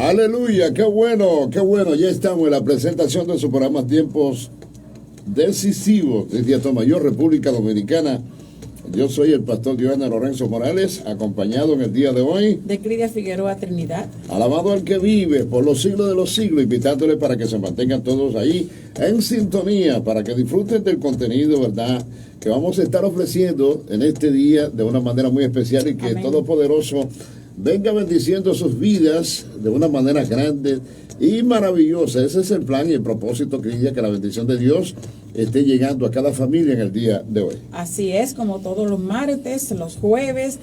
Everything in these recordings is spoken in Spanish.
Aleluya, qué bueno, ya estamos en la presentación de su programa Tiempos Decisivos desde Atomayor, República Dominicana. Yo soy el pastor Giovanni Lorenzo Morales, acompañado en el día de hoy de Clidia Figueroa Trinidad. Alabado al que vive por los siglos de los siglos, invitándole para que se mantengan todos ahí en sintonía, para que disfruten del contenido, ¿verdad?, que vamos a estar ofreciendo en este día de una manera muy especial y que el Todopoderoso venga bendiciendo sus vidas de una manera grande y maravillosa. Ese es el plan y el propósito, que la bendición de Dios esté llegando a cada familia en el día de hoy. Así es, como todos los martes, los jueves,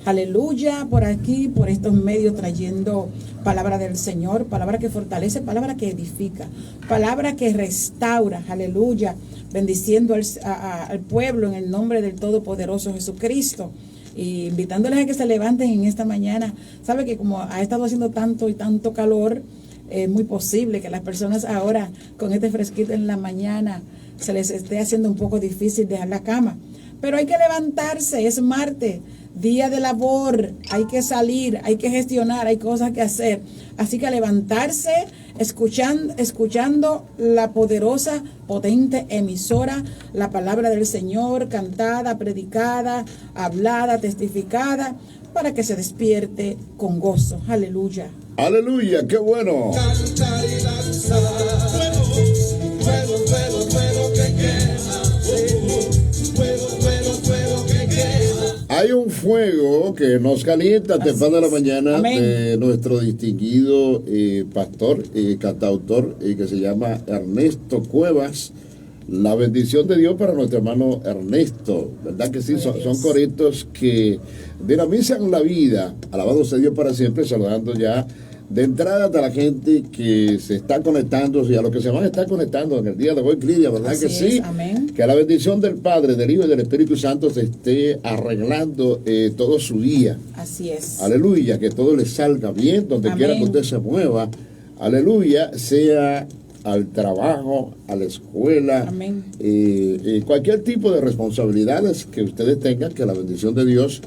aleluya, por aquí, por estos medios, trayendo palabra del Señor, palabra que fortalece, palabra que edifica, palabra que restaura, aleluya, bendiciendo al pueblo en el nombre del Todopoderoso Jesucristo. Y invitándoles a que se levanten en esta mañana. Sabe que como ha estado haciendo tanto y tanto calor, es muy posible que las personas ahora, con este fresquito en la mañana, se les esté haciendo un poco difícil dejar la cama. Pero hay que levantarse, es martes, día de labor, hay que salir, hay que gestionar, hay cosas que hacer. Así que levantarse, escuchando la poderosa, potente emisora, la palabra del Señor, cantada, predicada, hablada, testificada, para que se despierte con gozo. Aleluya. Aleluya, qué bueno. Cantar y danzar, fuego que quema, fuego que quema. Hay un fuego que nos calienta temprano de la mañana. Amén. De nuestro distinguido pastor y cantautor que se llama Ernesto Cuevas. La bendición de Dios para nuestro hermano Ernesto, ¿verdad que sí? Son coritos que dinamizan la vida. Alabado sea Dios para siempre, saludando ya de entrada a la gente que se está conectando y a los que se van a estar conectando en el día de hoy, Clidia, ¿verdad? Así que sí? Amén. Que la bendición del Padre, del Hijo y del Espíritu Santo se esté arreglando todo su día. Así es. Aleluya, que todo le salga bien donde Amén. quiera que usted se mueva. Aleluya, sea al trabajo, a la escuela, Amén. Cualquier tipo de responsabilidades que ustedes tengan, que la bendición de Dios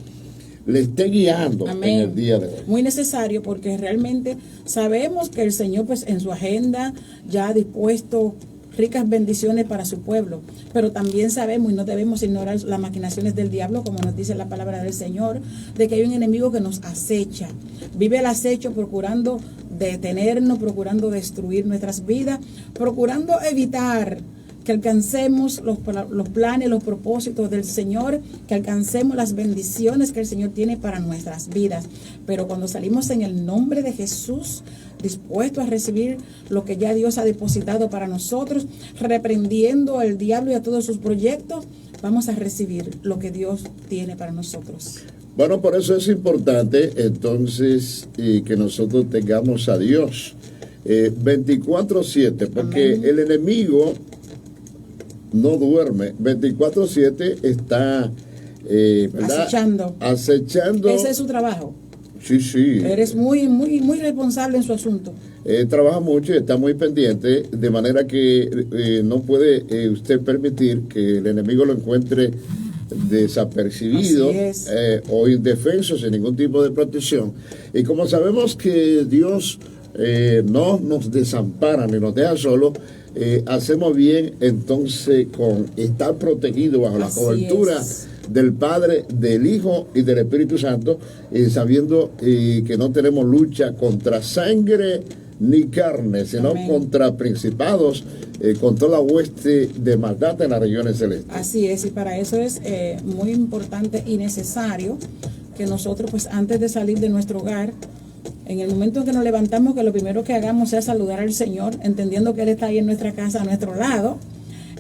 le esté guiando. Amén. En el día de hoy. Muy necesario, porque realmente sabemos que el Señor, pues, en su agenda ya ha dispuesto ricas bendiciones para su pueblo, pero también sabemos y no debemos ignorar las maquinaciones del diablo, como nos dice la palabra del Señor, de que hay un enemigo que nos acecha, vive el acecho procurando detenernos, procurando destruir nuestras vidas, procurando evitar que alcancemos los planes, los propósitos del Señor, que alcancemos las bendiciones que el Señor tiene para nuestras vidas. Pero cuando salimos en el nombre de Jesús, dispuestos a recibir lo que ya Dios ha depositado para nosotros, reprendiendo al diablo y a todos sus proyectos, vamos a recibir lo que Dios tiene para nosotros. Bueno, por eso es importante entonces que nosotros tengamos a Dios 24/7, porque Amén. El enemigo no duerme, 24/7 está acechando. Ese es su trabajo. Sí. Eres muy responsable en su asunto. Trabaja mucho y está muy pendiente, de manera que no puede usted permitir que el enemigo lo encuentre desapercibido o indefenso, sin ningún tipo de protección. Y como sabemos que Dios no nos desampara ni nos deja solo, hacemos bien entonces con estar protegido bajo la cobertura del Padre, del Hijo y del Espíritu Santo, sabiendo que no tenemos lucha contra sangre ni carne, sino Amén. Contra principados, con toda la hueste de maldad en las regiones celestes. Así es, y para eso es muy importante y necesario que nosotros, pues, antes de salir de nuestro hogar, En el momento en que nos levantamos, que lo primero que hagamos sea saludar al Señor, entendiendo que Él está ahí en nuestra casa, a nuestro lado,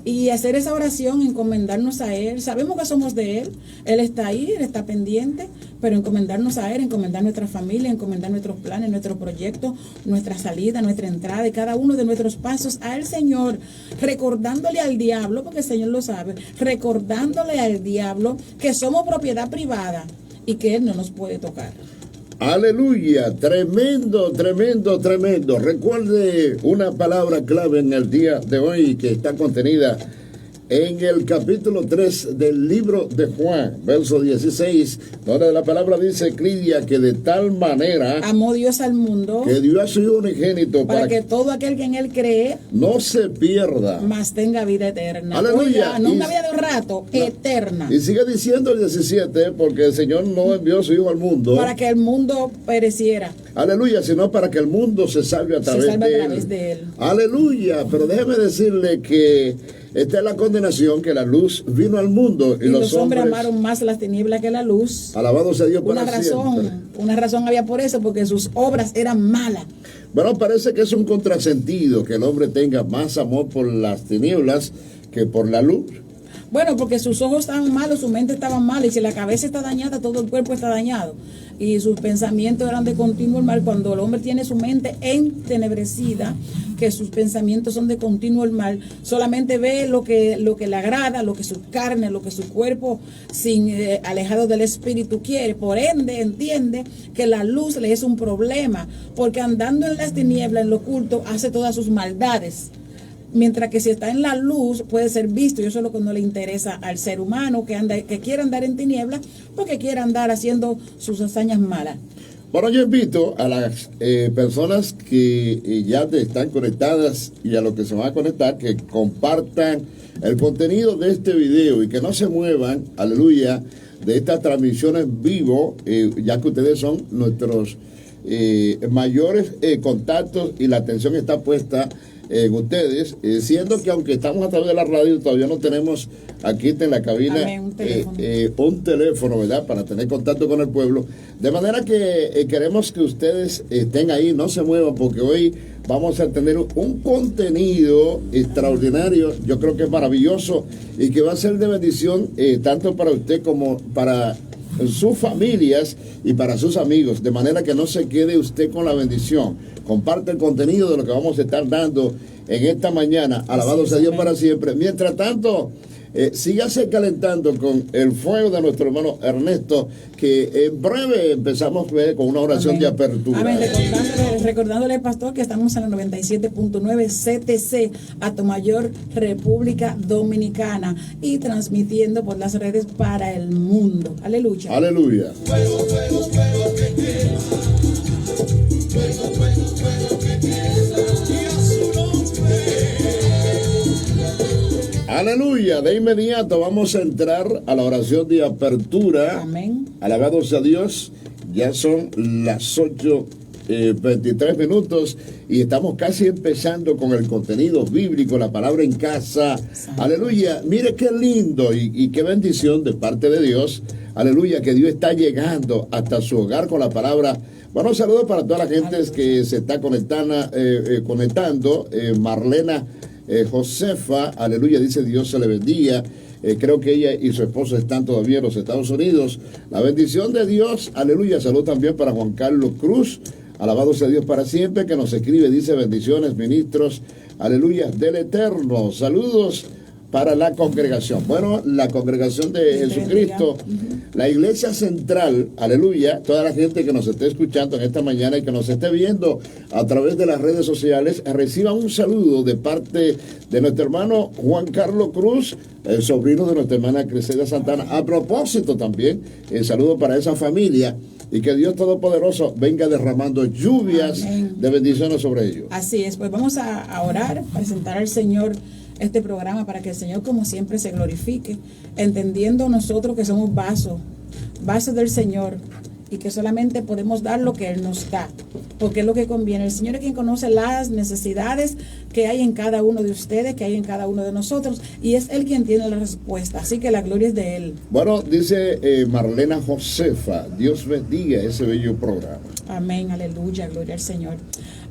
y hacer esa oración, encomendarnos a Él. Sabemos que somos de Él, Él está ahí, Él está pendiente, pero encomendarnos a Él, encomendar nuestra familia, encomendar nuestros planes, nuestros proyectos, nuestra salida, nuestra entrada y cada uno de nuestros pasos al Señor, recordándole al diablo, porque el Señor lo sabe, recordándole al diablo que somos propiedad privada y que Él no nos puede tocar. Aleluya, tremendo, tremendo, tremendo. Recuerde una palabra clave en el día de hoy que está contenida en el capítulo 3 del libro de Juan, verso 16, donde la palabra dice, Clidia, que de tal manera amó Dios al mundo, que dio a su Hijo unigénito para que todo aquel que en Él cree no se pierda, mas tenga vida eterna. Aleluya. Oiga, no una vida de un rato, eterna. Y sigue diciendo el 17, porque el Señor no envió a su Hijo al mundo para que el mundo pereciera. Aleluya, sino para que el mundo se salve a través de él. Aleluya, pero déjeme decirle que esta es la condenación, que la luz vino al mundo y los hombres amaron más las tinieblas que la luz. Alabado sea Dios para siempre. Una razón había por eso, porque sus obras eran malas. Bueno, parece que es un contrasentido que el hombre tenga más amor por las tinieblas que por la luz. Bueno, porque sus ojos estaban malos, su mente estaba mala, y si la cabeza está dañada, todo el cuerpo está dañado. Y sus pensamientos eran de continuo el mal. Cuando el hombre tiene su mente entenebrecida, que sus pensamientos son de continuo el mal, solamente ve lo que le agrada, lo que su carne, lo que su cuerpo alejado del espíritu quiere. Por ende, entiende que la luz le es un problema, porque andando en las tinieblas, en lo oculto, hace todas sus maldades. Mientras que si está en la luz puede ser visto, y eso es lo que no le interesa al ser humano que quiere andar en tinieblas, porque quiere andar haciendo sus hazañas malas. Bueno, yo invito a las personas que ya están conectadas y a los que se van a conectar, que compartan el contenido de este video y que no se muevan, aleluya, de estas transmisiones en vivo, ya que ustedes son nuestros mayores contactos y la atención está puesta en ustedes, siendo que aunque estamos a través de la radio, todavía no tenemos aquí en la cabina un teléfono, ¿verdad?, para tener contacto con el pueblo, de manera que queremos que ustedes estén ahí, no se muevan, porque hoy vamos a tener un contenido extraordinario, yo creo que es maravilloso y que va a ser de bendición tanto para usted como para sus familias y para sus amigos, de manera que no se quede usted con la bendición. Comparte el contenido de lo que vamos a estar dando en esta mañana. Alabado sea Dios para siempre. Mientras tanto, sígase calentando con el fuego de nuestro hermano Ernesto, que en breve empezamos con una oración de apertura. Amén. Recordándole, pastor, que estamos en el 97.9 CTC, Atomayor, República Dominicana, y transmitiendo por las redes para el mundo. Aleluya. Aleluya. Aleluya, de inmediato vamos a entrar a la oración de apertura. Amén. Alabado sea Dios, ya son las 8:23 minutos y estamos casi empezando con el contenido bíblico, la palabra en casa. Santo. Aleluya, mire qué lindo y qué bendición de parte de Dios. Aleluya, que Dios está llegando hasta su hogar con la palabra. Bueno, un saludo para toda la gente que se está conectando. Marlena Josefa, aleluya, dice Dios se le bendiga. Creo que ella y su esposo están todavía en los Estados Unidos. La bendición de Dios, aleluya. Salud también para Juan Carlos Cruz. Alabado sea Dios para siempre, que nos escribe, dice bendiciones, ministros, aleluya, del Eterno. Saludos para la congregación. Bueno, la congregación de Jesucristo, la iglesia central, aleluya, toda la gente que nos esté escuchando en esta mañana y que nos esté viendo a través de las redes sociales, reciban un saludo de parte de nuestro hermano Juan Carlos Cruz, el sobrino de nuestra hermana Crisela Santana. A propósito también, el saludo para esa familia y que Dios Todopoderoso venga derramando lluvias de bendiciones sobre ellos. Así es, pues vamos a orar, presentar al Señor este programa para que el Señor como siempre se glorifique, entendiendo nosotros que somos vasos del Señor, y que solamente podemos dar lo que Él nos da, porque es lo que conviene. El Señor es quien conoce las necesidades que hay en cada uno de ustedes, que hay en cada uno de nosotros, y es Él quien tiene la respuesta, así que la gloria es de Él. Bueno, dice Marlena Josefa, Dios bendiga ese bello programa. Amén, aleluya, gloria al Señor.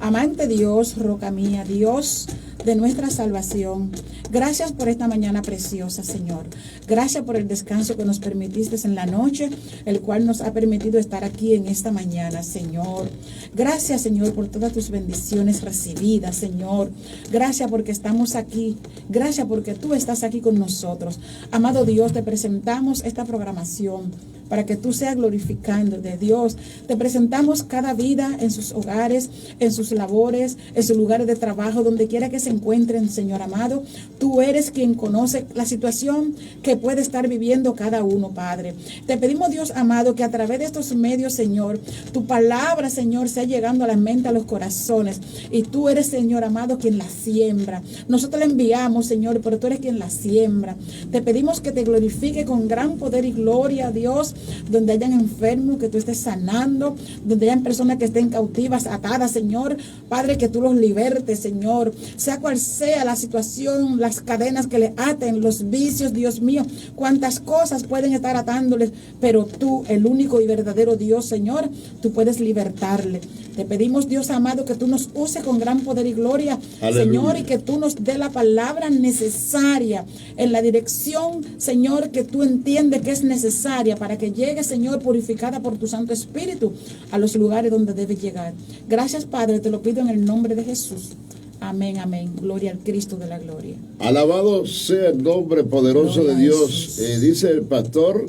Amante Dios, roca mía, Dios de nuestra salvación, gracias por esta mañana preciosa, Señor. Gracias por el descanso que nos permitiste en la noche, el cual nos ha permitido estar aquí en esta mañana, Señor. Gracias, Señor, por todas tus bendiciones recibidas, Señor. Gracias porque estamos aquí. Gracias porque tú estás aquí con nosotros. Amado Dios, te presentamos esta programación para que tú seas glorificando de Dios. Te presentamos cada vida en sus hogares, en sus labores, en sus lugares de trabajo, donde quiera que se encuentren, Señor amado. Tú eres quien conoce la situación que puede estar viviendo cada uno, Padre. Te pedimos, Dios amado, que a través de estos medios, Señor, tu palabra, Señor, sea llegando a la mente, a los corazones. Y tú eres, Señor amado, quien la siembra. Nosotros la enviamos, Señor, pero tú eres quien la siembra. Te pedimos que te glorifique con gran poder y gloria, Dios, donde hayan enfermos, que tú estés sanando, donde hayan personas que estén cautivas, atadas, Señor, Padre, que tú los libertes, Señor, sea cual sea la situación, las cadenas que le aten, los vicios, Dios mío, cuántas cosas pueden estar atándoles, pero tú, el único y verdadero Dios, Señor, tú puedes libertarle. Te pedimos, Dios amado, que tú nos uses con gran poder y gloria, aleluya, Señor, y que tú nos dé la palabra necesaria en la dirección, Señor, que tú entiendes que es necesaria para que llegue, Señor, purificada por tu Santo Espíritu a los lugares donde debe llegar. Gracias, Padre, te lo pido en el nombre de Jesús. Amén, amén. Gloria al Cristo de la gloria. Alabado sea el nombre poderoso gloria de Dios. Dice el pastor,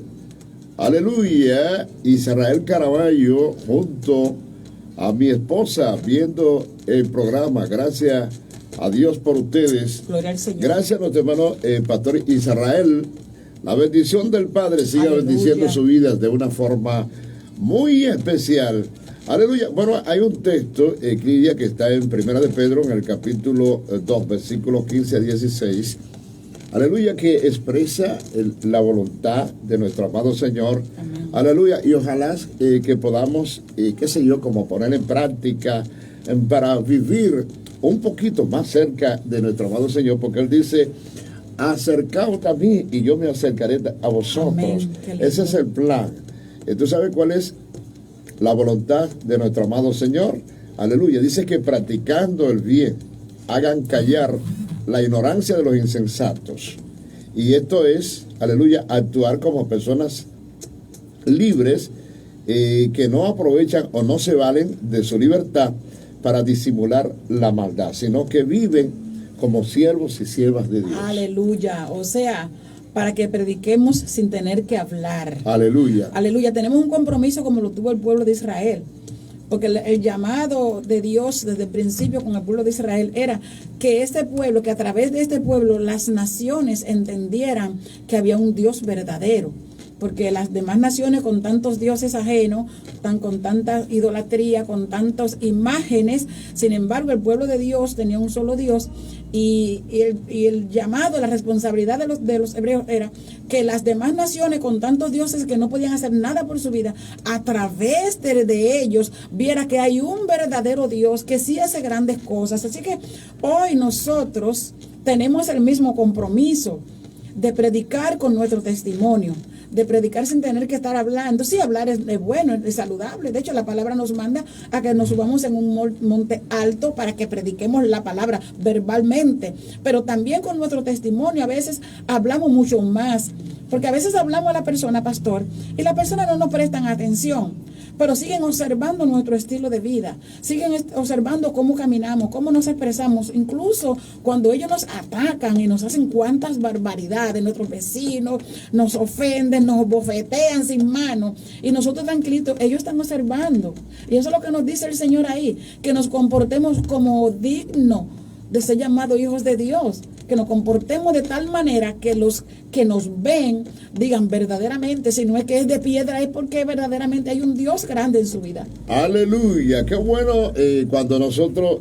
aleluya, Israel Caraballo, junto a mi esposa, viendo el programa. Gracias a Dios por ustedes. Gloria al Señor. Gracias a nuestro hermano pastor Israel. La bendición del Padre siga aleluya, bendiciendo su vida de una forma muy especial. Aleluya. Bueno, hay un texto, Lidia, que está en Primera de Pedro, en el capítulo 2, versículos 15 a 16. Aleluya, que expresa la voluntad de nuestro amado Señor. Amén. Aleluya. Y ojalá que podamos, qué sé yo, como poner en práctica para vivir un poquito más cerca de nuestro amado Señor, porque Él dice, acercaos a mí y yo me acercaré a vosotros. Ese es el plan. ¿Tú sabes cuál es la voluntad de nuestro amado Señor? Aleluya. Dice que practicando el bien hagan callar la ignorancia de los insensatos. Y esto es, aleluya, actuar como personas libres que no aprovechan o no se valen de su libertad para disimular la maldad, sino que viven como siervos y siervas de Dios. Aleluya. O sea, para que prediquemos sin tener que hablar. Aleluya. Aleluya. Tenemos un compromiso como lo tuvo el pueblo de Israel. Porque el llamado de Dios desde el principio con el pueblo de Israel era que este pueblo, que a través de este pueblo las naciones entendieran que había un Dios verdadero. Porque las demás naciones con tantos dioses ajenos, con tanta idolatría, con tantas imágenes, sin embargo el pueblo de Dios tenía un solo Dios y el llamado, la responsabilidad de los hebreos era que las demás naciones con tantos dioses que no podían hacer nada por su vida, a través de ellos viera que hay un verdadero Dios que sí hace grandes cosas. Así que hoy nosotros tenemos el mismo compromiso de predicar con nuestro testimonio, de predicar sin tener que estar hablando. Sí, hablar es bueno, es saludable. De hecho, la palabra nos manda a que nos subamos en un monte alto para que prediquemos la palabra verbalmente. Pero también con nuestro testimonio a veces hablamos mucho más. Porque a veces hablamos a la persona, pastor, y la persona no nos prestan atención. Pero siguen observando nuestro estilo de vida, siguen observando cómo caminamos, cómo nos expresamos, incluso cuando ellos nos atacan y nos hacen cuantas barbaridades, nuestros vecinos nos ofenden, nos bofetean sin mano, y nosotros tranquilitos, ellos están observando. Y eso es lo que nos dice el Señor ahí, que nos comportemos como dignos de ser llamados hijos de Dios, que nos comportemos de tal manera que los que nos ven digan verdaderamente, si no es que es de piedra, es porque verdaderamente hay un Dios grande en su vida. Aleluya, qué bueno cuando nosotros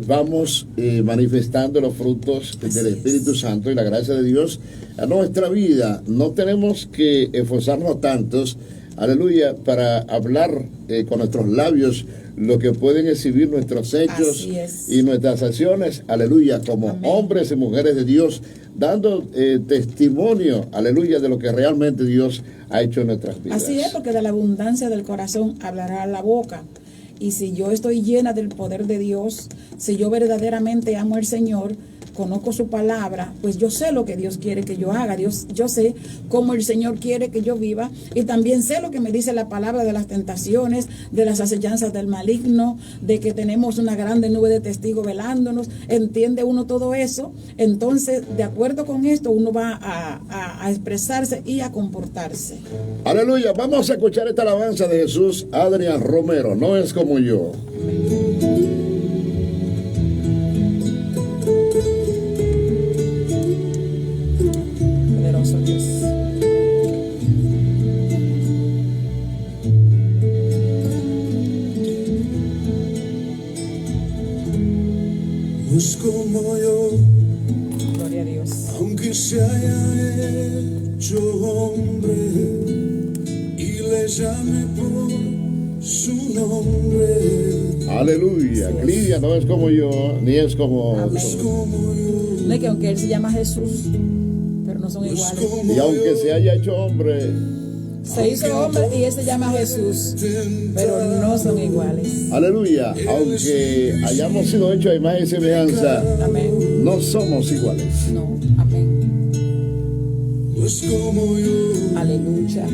vamos manifestando los frutos del Espíritu Santo y la gracia de Dios a nuestra vida. No tenemos que esforzarnos tantos aleluya, para hablar con nuestros labios lo que pueden exhibir nuestros hechos y nuestras acciones, aleluya, como amén, hombres y mujeres de Dios, dando testimonio, aleluya, de lo que realmente Dios ha hecho en nuestras vidas. Así es, porque de la abundancia del corazón hablará la boca. Y si yo estoy llena del poder de Dios, si yo verdaderamente amo al Señor, conozco su palabra, pues yo sé lo que Dios quiere que yo haga. Yo sé cómo el Señor quiere que yo viva, y también sé lo que me dice la palabra de las tentaciones, de las acechanzas del maligno, de que tenemos una grande nube de testigos velándonos. Entiende uno todo eso, entonces de acuerdo con esto uno va a expresarse y a comportarse. Aleluya, vamos a escuchar esta alabanza de Jesús Adrián Romero, no es como yo. No es como yo, gloria a Dios, aunque se haya hecho hombre y le llame por su nombre. Aleluya, sí, Lidia no es como yo, ni es como otro. No es que aunque él se llama Jesús, pero no son iguales. Y aunque se haya hecho hombre, se hizo hombre y él se llama Jesús, pero no son iguales. Aleluya, aunque hayamos sido hechos a imagen y semejanza, amén, no somos iguales. No, amén. No es como yo. Aleluya.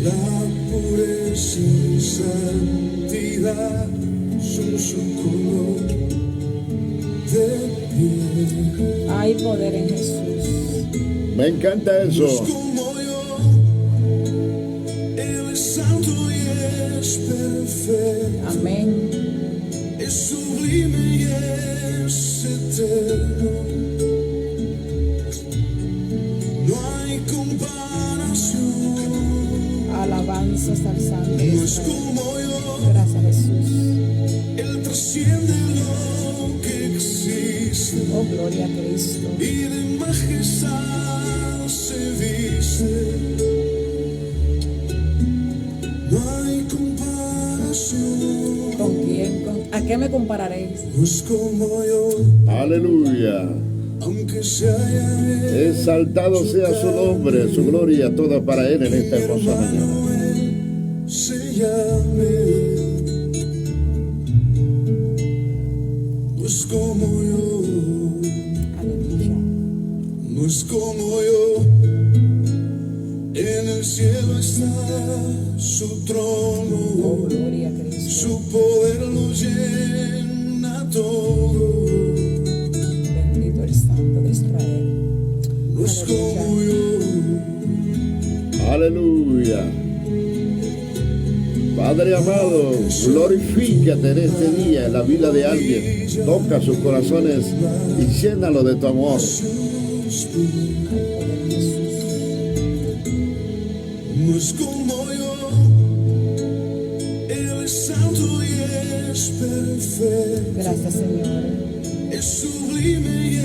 La pureza y santidad son su color de piel. Hay poder en Jesús. Me encanta eso. No es como yo, Él es santo y es perfecto. Amén. Es sublime y es eterno. No hay comparación. Alabanzas al Santo. No es como yo. Gracias, Jesús. Él trasciende lo que existe. Oh, gloria a Cristo. Y de majestad se viste. No hay comparación. ¿Con quién? ¿A qué me compararéis? No es como yo. Aleluya. Aunque se haya exaltado sea su nombre, su gloria toda para él en esta hermosa mañana. Se llame. No es como yo. Aleluya. No es como yo. En el cielo está su trono. Oh, gloria a Cristo. Su poder lo llena todo. Bendito el Santo de Israel. No es como yo. Aleluya. Padre amado, glorifícate en este día en la vida de alguien. Toca sus corazones y llénalo de tu amor. No es como yo. Él es santo y es perfecto. Gracias, Señor. Es sublime y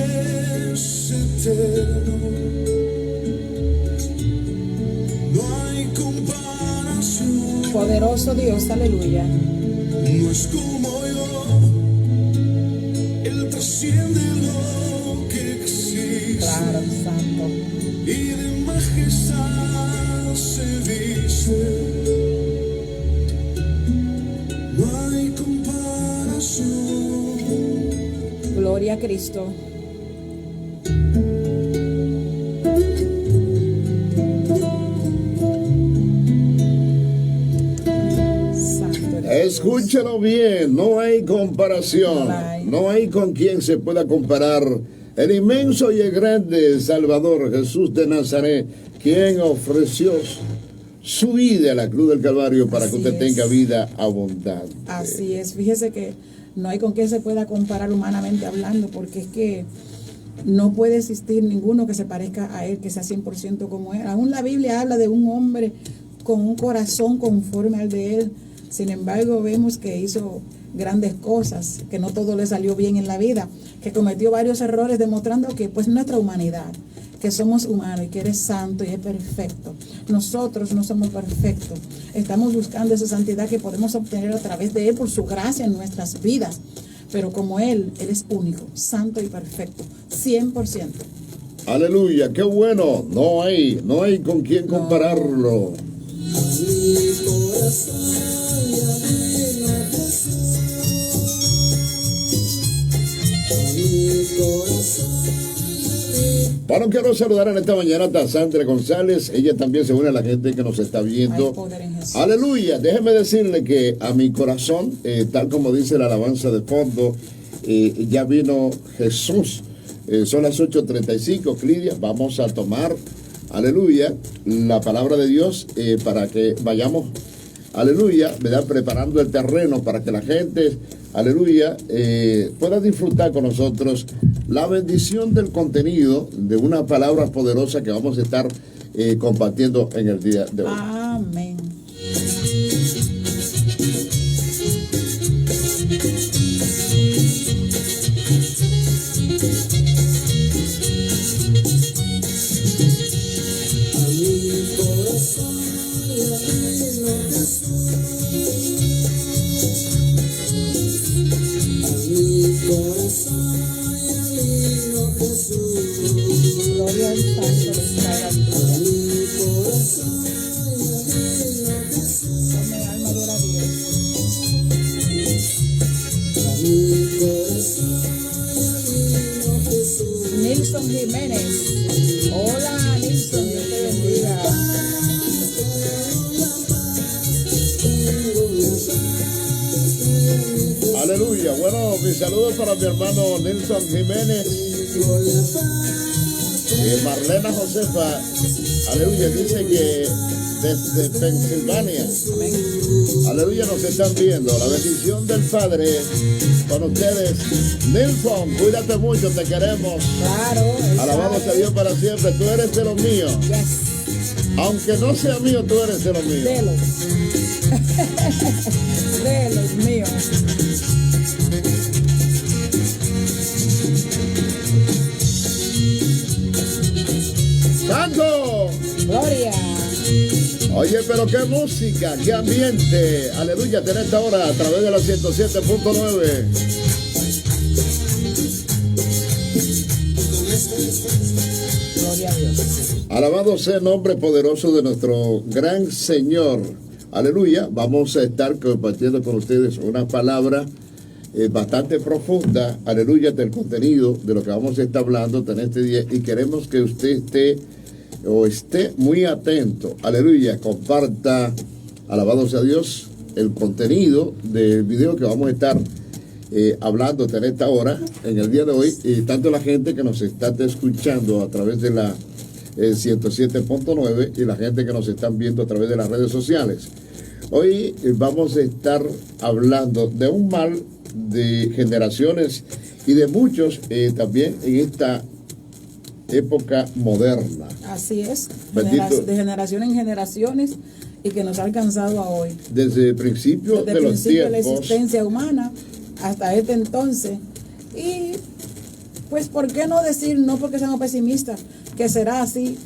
es eterno. No hay comparación. Poderoso Dios, aleluya. No es como yo. Él trasciende lo que existe. Claro, Santo. Y de majestad se viste. No hay comparación. Gloria a Cristo. Escúchalo bien, no hay comparación, no hay con quien se pueda comparar el inmenso y el grande Salvador Jesús de Nazaret, quien ofreció su vida a la cruz del Calvario para que usted tenga vida abundante. Así es, fíjese que no hay con quien se pueda comparar humanamente hablando, porque es que no puede existir ninguno que se parezca a él, que sea 100% como él. Aún la Biblia habla de un hombre con un corazón conforme al de él. Sin embargo, vemos que hizo grandes cosas, que no todo le salió bien en la vida, que cometió varios errores, demostrando que pues nuestra humanidad, que somos humanos y que eres santo y es perfecto. Nosotros no somos perfectos. Estamos buscando esa santidad que podemos obtener a través de Él por su gracia en nuestras vidas. Pero como Él es único, santo y perfecto, 100%. Aleluya, qué bueno. No hay con quién compararlo. Bueno, quiero saludar en esta mañana a Sandra González. Ella también se une a la gente que nos está viendo. Aleluya. Déjeme decirle que a mi corazón, tal como dice la alabanza de fondo, ya vino Jesús. Son las 8:35, Clidia. Vamos a tomar, aleluya, la palabra de Dios para que vayamos, aleluya, ¿verdad? Preparando el terreno para que la gente, aleluya, pueda disfrutar con nosotros la bendición del contenido de una palabra poderosa que vamos a estar compartiendo en el día de hoy. Amén. Nilson Jiménez. Hola, Nilson, Dios te bendiga. Aleluya. Bueno, mis saludos para mi hermano Nilson Jiménez. Marlena Josefa, aleluya, dice que desde Pensilvania, aleluya, nos están viendo. La bendición del Padre con ustedes. Nilson, cuídate mucho, te queremos. Claro. Alabado sea Dios para siempre. Tú eres de los míos. Yes. Aunque no sea mío, tú eres de los míos. De los. De los míos. ¡Santo! Gloria. Oye, pero qué música, qué ambiente. Aleluya, en esta hora a través de la 107.9. Gloria a Dios. Alabado sea el nombre poderoso de nuestro gran Señor. Aleluya. Vamos a estar compartiendo con ustedes una palabra bastante profunda. Aleluya, del contenido de lo que vamos a estar hablando en este día. Y queremos que usted esté muy atento. Aleluya. Comparta, alabado sea Dios, el contenido del video que vamos a estar hablando en esta hora, en el día de hoy, y tanto la gente que nos está escuchando a través de la 107.9 y la gente que nos están viendo a través de las redes sociales. Hoy vamos a estar hablando de un mal de generaciones y de muchos también en esta época moderna. Así es, de generación en generaciones y que nos ha alcanzado a hoy. Desde el principio de los tiempos. De la existencia humana hasta este entonces. Y pues, ¿por qué no decir, no porque seamos pesimistas, que será así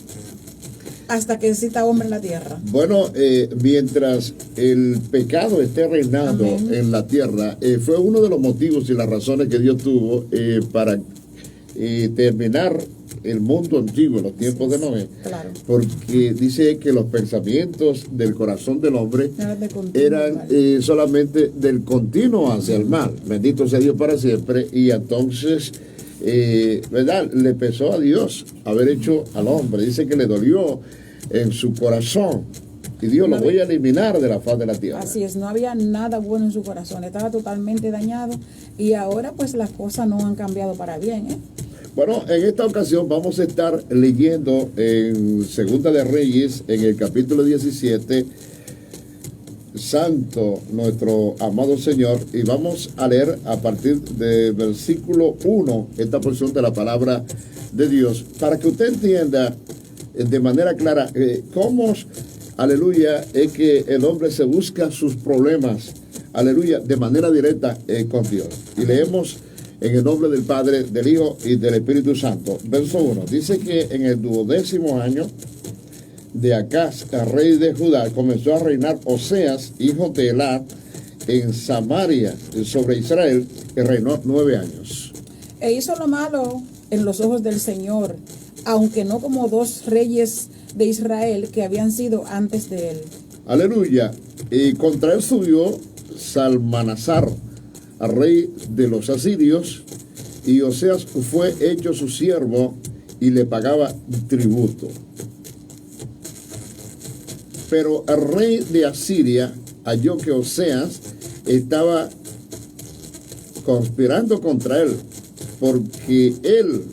hasta que exista hombre en la tierra? Bueno, mientras el pecado esté reinando Amén. En la tierra, fue uno de los motivos y las razones que Dios tuvo para terminar el mundo antiguo, los tiempos de Noé, claro. Porque dice que los pensamientos del corazón del hombre eran solamente del continuo hacia el mal. Bendito sea Dios para siempre. Y entonces, ¿verdad? Le pesó a Dios haber hecho al hombre. Dice que le dolió en su corazón. Y Dios lo voy a eliminar de la faz de la tierra. Así es, no había nada bueno en su corazón. Estaba totalmente dañado. Y ahora pues las cosas no han cambiado para bien, ¿eh? Bueno, en esta ocasión vamos a estar leyendo en Segunda de Reyes, en el capítulo 17, Santo nuestro amado Señor, y vamos a leer a partir del versículo 1 esta porción de la palabra de Dios, para que usted entienda de manera clara cómo, aleluya, es que el hombre se busca sus problemas, aleluya, de manera directa con Dios. Y leemos En el nombre del Padre, del Hijo y del Espíritu Santo. Verso 1. Dice que en el 12º año de Acaz, rey de Judá, comenzó a reinar Oseas, hijo de Elá, en Samaria, sobre Israel, que reinó 9 años. E hizo lo malo en los ojos del Señor, aunque no como 2 reyes de Israel que habían sido antes de él. Aleluya. Y contra él subió Salmanasar, rey de los asirios, y Oseas fue hecho su siervo y le pagaba tributo. Pero el rey de Asiria halló que Oseas estaba conspirando contra él, porque él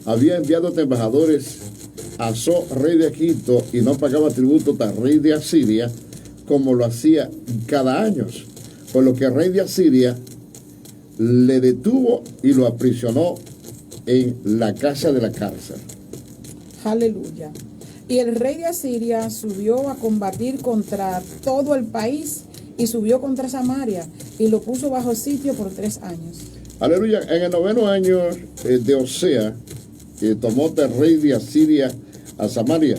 había enviado embajadores a So, rey de Egipto, y no pagaba tributo al rey de Asiria, como lo hacía cada año. Por lo que el rey de Asiria le detuvo y lo aprisionó en la casa de la cárcel. Aleluya. Y el rey de Asiria subió a combatir contra todo el país y subió contra Samaria y lo puso bajo sitio por 3 años. Aleluya. En el 9º año de Osea, tomó el rey de Asiria a Samaria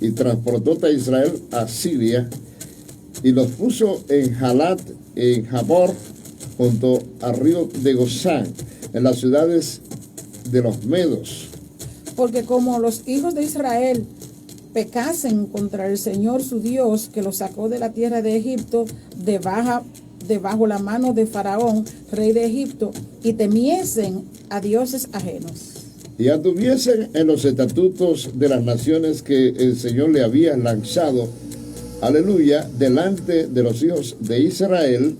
y transportó a Israel a Siria y los puso en Halat, en Jabor, junto al río de Gozán, en las ciudades de los Medos. Porque como los hijos de Israel pecasen contra el Señor su Dios, que los sacó de la tierra de Egipto, debajo la mano de Faraón, rey de Egipto, y temiesen a dioses ajenos. Y anduviesen en los estatutos de las naciones que el Señor le había lanzado, aleluya, delante de los hijos de Israel,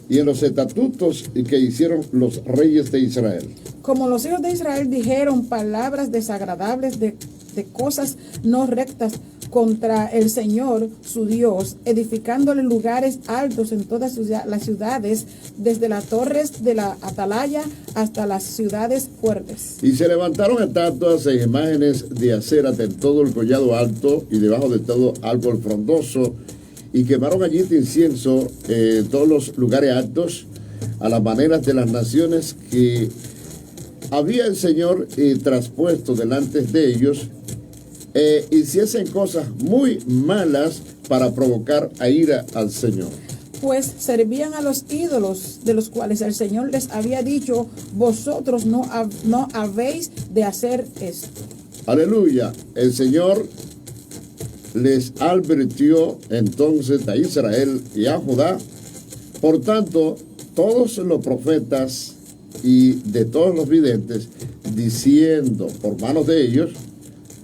y en los estatutos que hicieron los reyes de Israel. Como los hijos de Israel dijeron palabras desagradables de cosas no rectas contra el Señor su Dios, edificándole lugares altos en todas las ciudades, desde las torres de la atalaya hasta las ciudades fuertes. Y se levantaron estatuas e imágenes de acera en todo el collado alto y debajo de todo árbol frondoso, y quemaron allí de incienso todos los lugares altos, a las maneras de las naciones que había el Señor traspuesto delante de ellos, hiciesen cosas muy malas para provocar a ira al Señor. Pues servían a los ídolos, de los cuales el Señor les había dicho: vosotros no habéis de hacer esto. Aleluya. El Señor les advirtió entonces a Israel y a Judá. Por tanto, todos los profetas y de todos los videntes, diciendo por manos de ellos: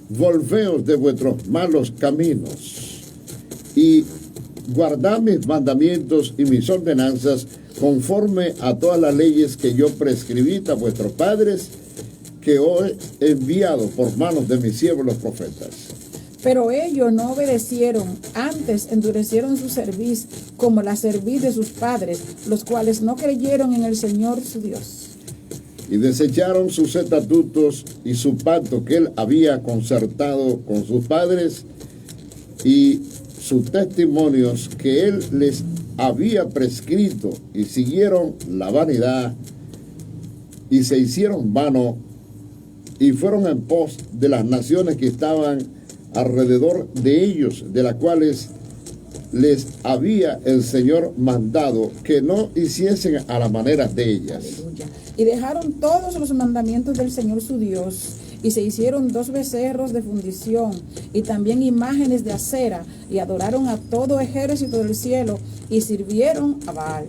volveos de vuestros malos caminos y guardad mis mandamientos y mis ordenanzas, conforme a todas las leyes que yo prescribí a vuestros padres, que os he enviado por manos de mis siervos los profetas. Pero ellos no obedecieron, antes endurecieron su cerviz, como la cerviz de sus padres, los cuales no creyeron en el Señor su Dios. Y desecharon sus estatutos y su pacto que él había concertado con sus padres, y sus testimonios que él les había prescrito, y siguieron la vanidad, y se hicieron vano, y fueron en pos de las naciones que estaban alrededor de ellos, de las cuales les había el Señor mandado que no hiciesen a la manera de ellas. Aleluya. Y dejaron todos los mandamientos del Señor su Dios, y se hicieron 2 becerros de fundición, y también imágenes de acera, y adoraron a todo ejército del cielo, y sirvieron a Baal.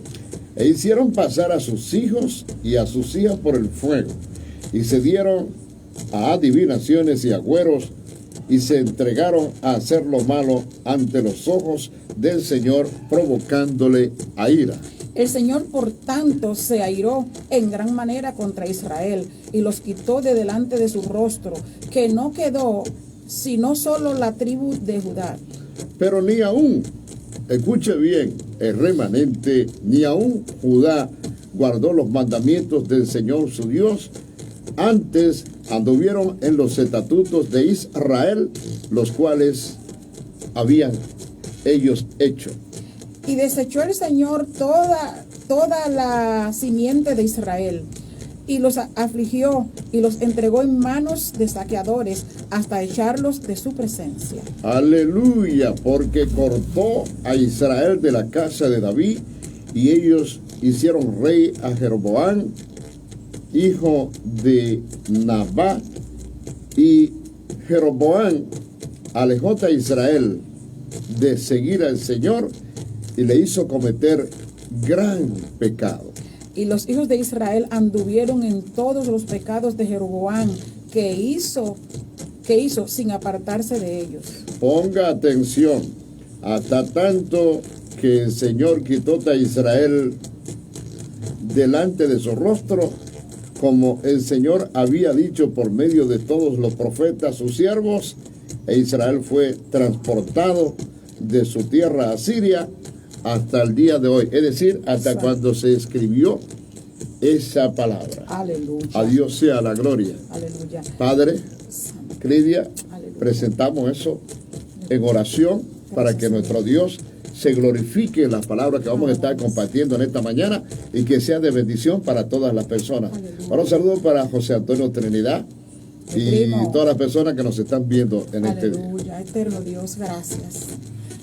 E hicieron pasar a sus hijos y a sus hijas por el fuego, y se dieron a adivinaciones y agüeros, y se entregaron a hacer lo malo ante los ojos del Señor, provocándole a ira. El Señor, por tanto, se airó en gran manera contra Israel, y los quitó de delante de su rostro, que no quedó sino solo la tribu de Judá. Pero ni aún, escuche bien, el remanente, ni aún Judá guardó los mandamientos del Señor su Dios. Antes anduvieron en los estatutos de Israel, los cuales habían ellos hecho. Y desechó el Señor toda la simiente de Israel, y los afligió y los entregó en manos de saqueadores hasta echarlos de su presencia. Aleluya, porque cortó a Israel de la casa de David y ellos hicieron rey a Jeroboam, hijo de Nabat, y Jeroboam alejó a Israel de seguir al Señor y le hizo cometer gran pecado. Y los hijos de Israel anduvieron en todos los pecados de Jeroboam que hizo sin apartarse de ellos. Ponga atención, hasta tanto que el Señor quitó a Israel delante de su rostro, como el Señor había dicho por medio de todos los profetas, sus siervos, e Israel fue transportado de su tierra a Siria hasta el día de hoy, es decir, hasta cuando se escribió esa palabra. Aleluya. A Dios sea la gloria. Aleluya. Padre, Cridia, Aleluya. presentamos eso en oración para que nuestro Dios se glorifique en las palabras que vamos a estar compartiendo en esta mañana y que sea de bendición para todas las personas. Ahora un saludo para José Antonio Trinidad y todas las personas que nos están viendo en este día. Aleluya, eterno Dios, gracias.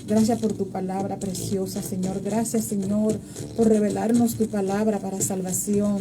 Gracias por tu palabra preciosa, Señor. Gracias, Señor, por revelarnos tu palabra para salvación.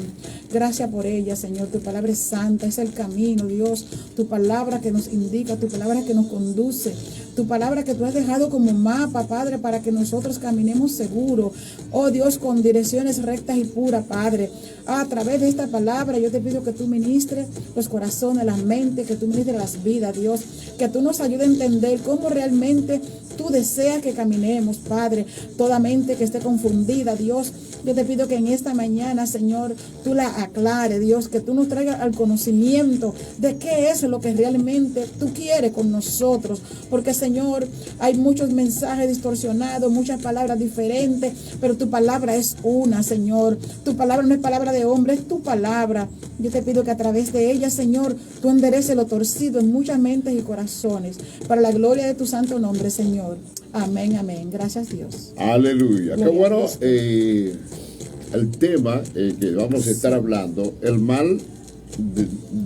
Gracias por ella, Señor. Tu palabra es santa, es el camino, Dios. Tu palabra que nos indica, tu palabra que nos conduce. Tu palabra que tú has dejado como mapa, Padre, para que nosotros caminemos seguro. Oh Dios, con direcciones rectas y puras, Padre. A través de esta palabra yo te pido que tú ministres los corazones, las mentes, que tú ministres las vidas, Dios. Que tú nos ayudes a entender cómo realmente tú deseas que caminemos, Padre. Toda mente que esté confundida, Dios, yo te pido que en esta mañana, Señor, tú la aclares, Dios, que tú nos traigas al conocimiento de qué es lo que realmente tú quieres con nosotros. Porque, Señor, hay muchos mensajes distorsionados, muchas palabras diferentes, pero tu palabra es una, Señor. Tu palabra no es palabra de hombre, es tu palabra. Yo te pido que a través de ella, Señor, tú endereces lo torcido en muchas mentes y corazones, para la gloria de tu santo nombre, Señor. Amén, amén. Gracias, Dios. Aleluya. Qué bueno el tema que vamos a estar hablando, el mal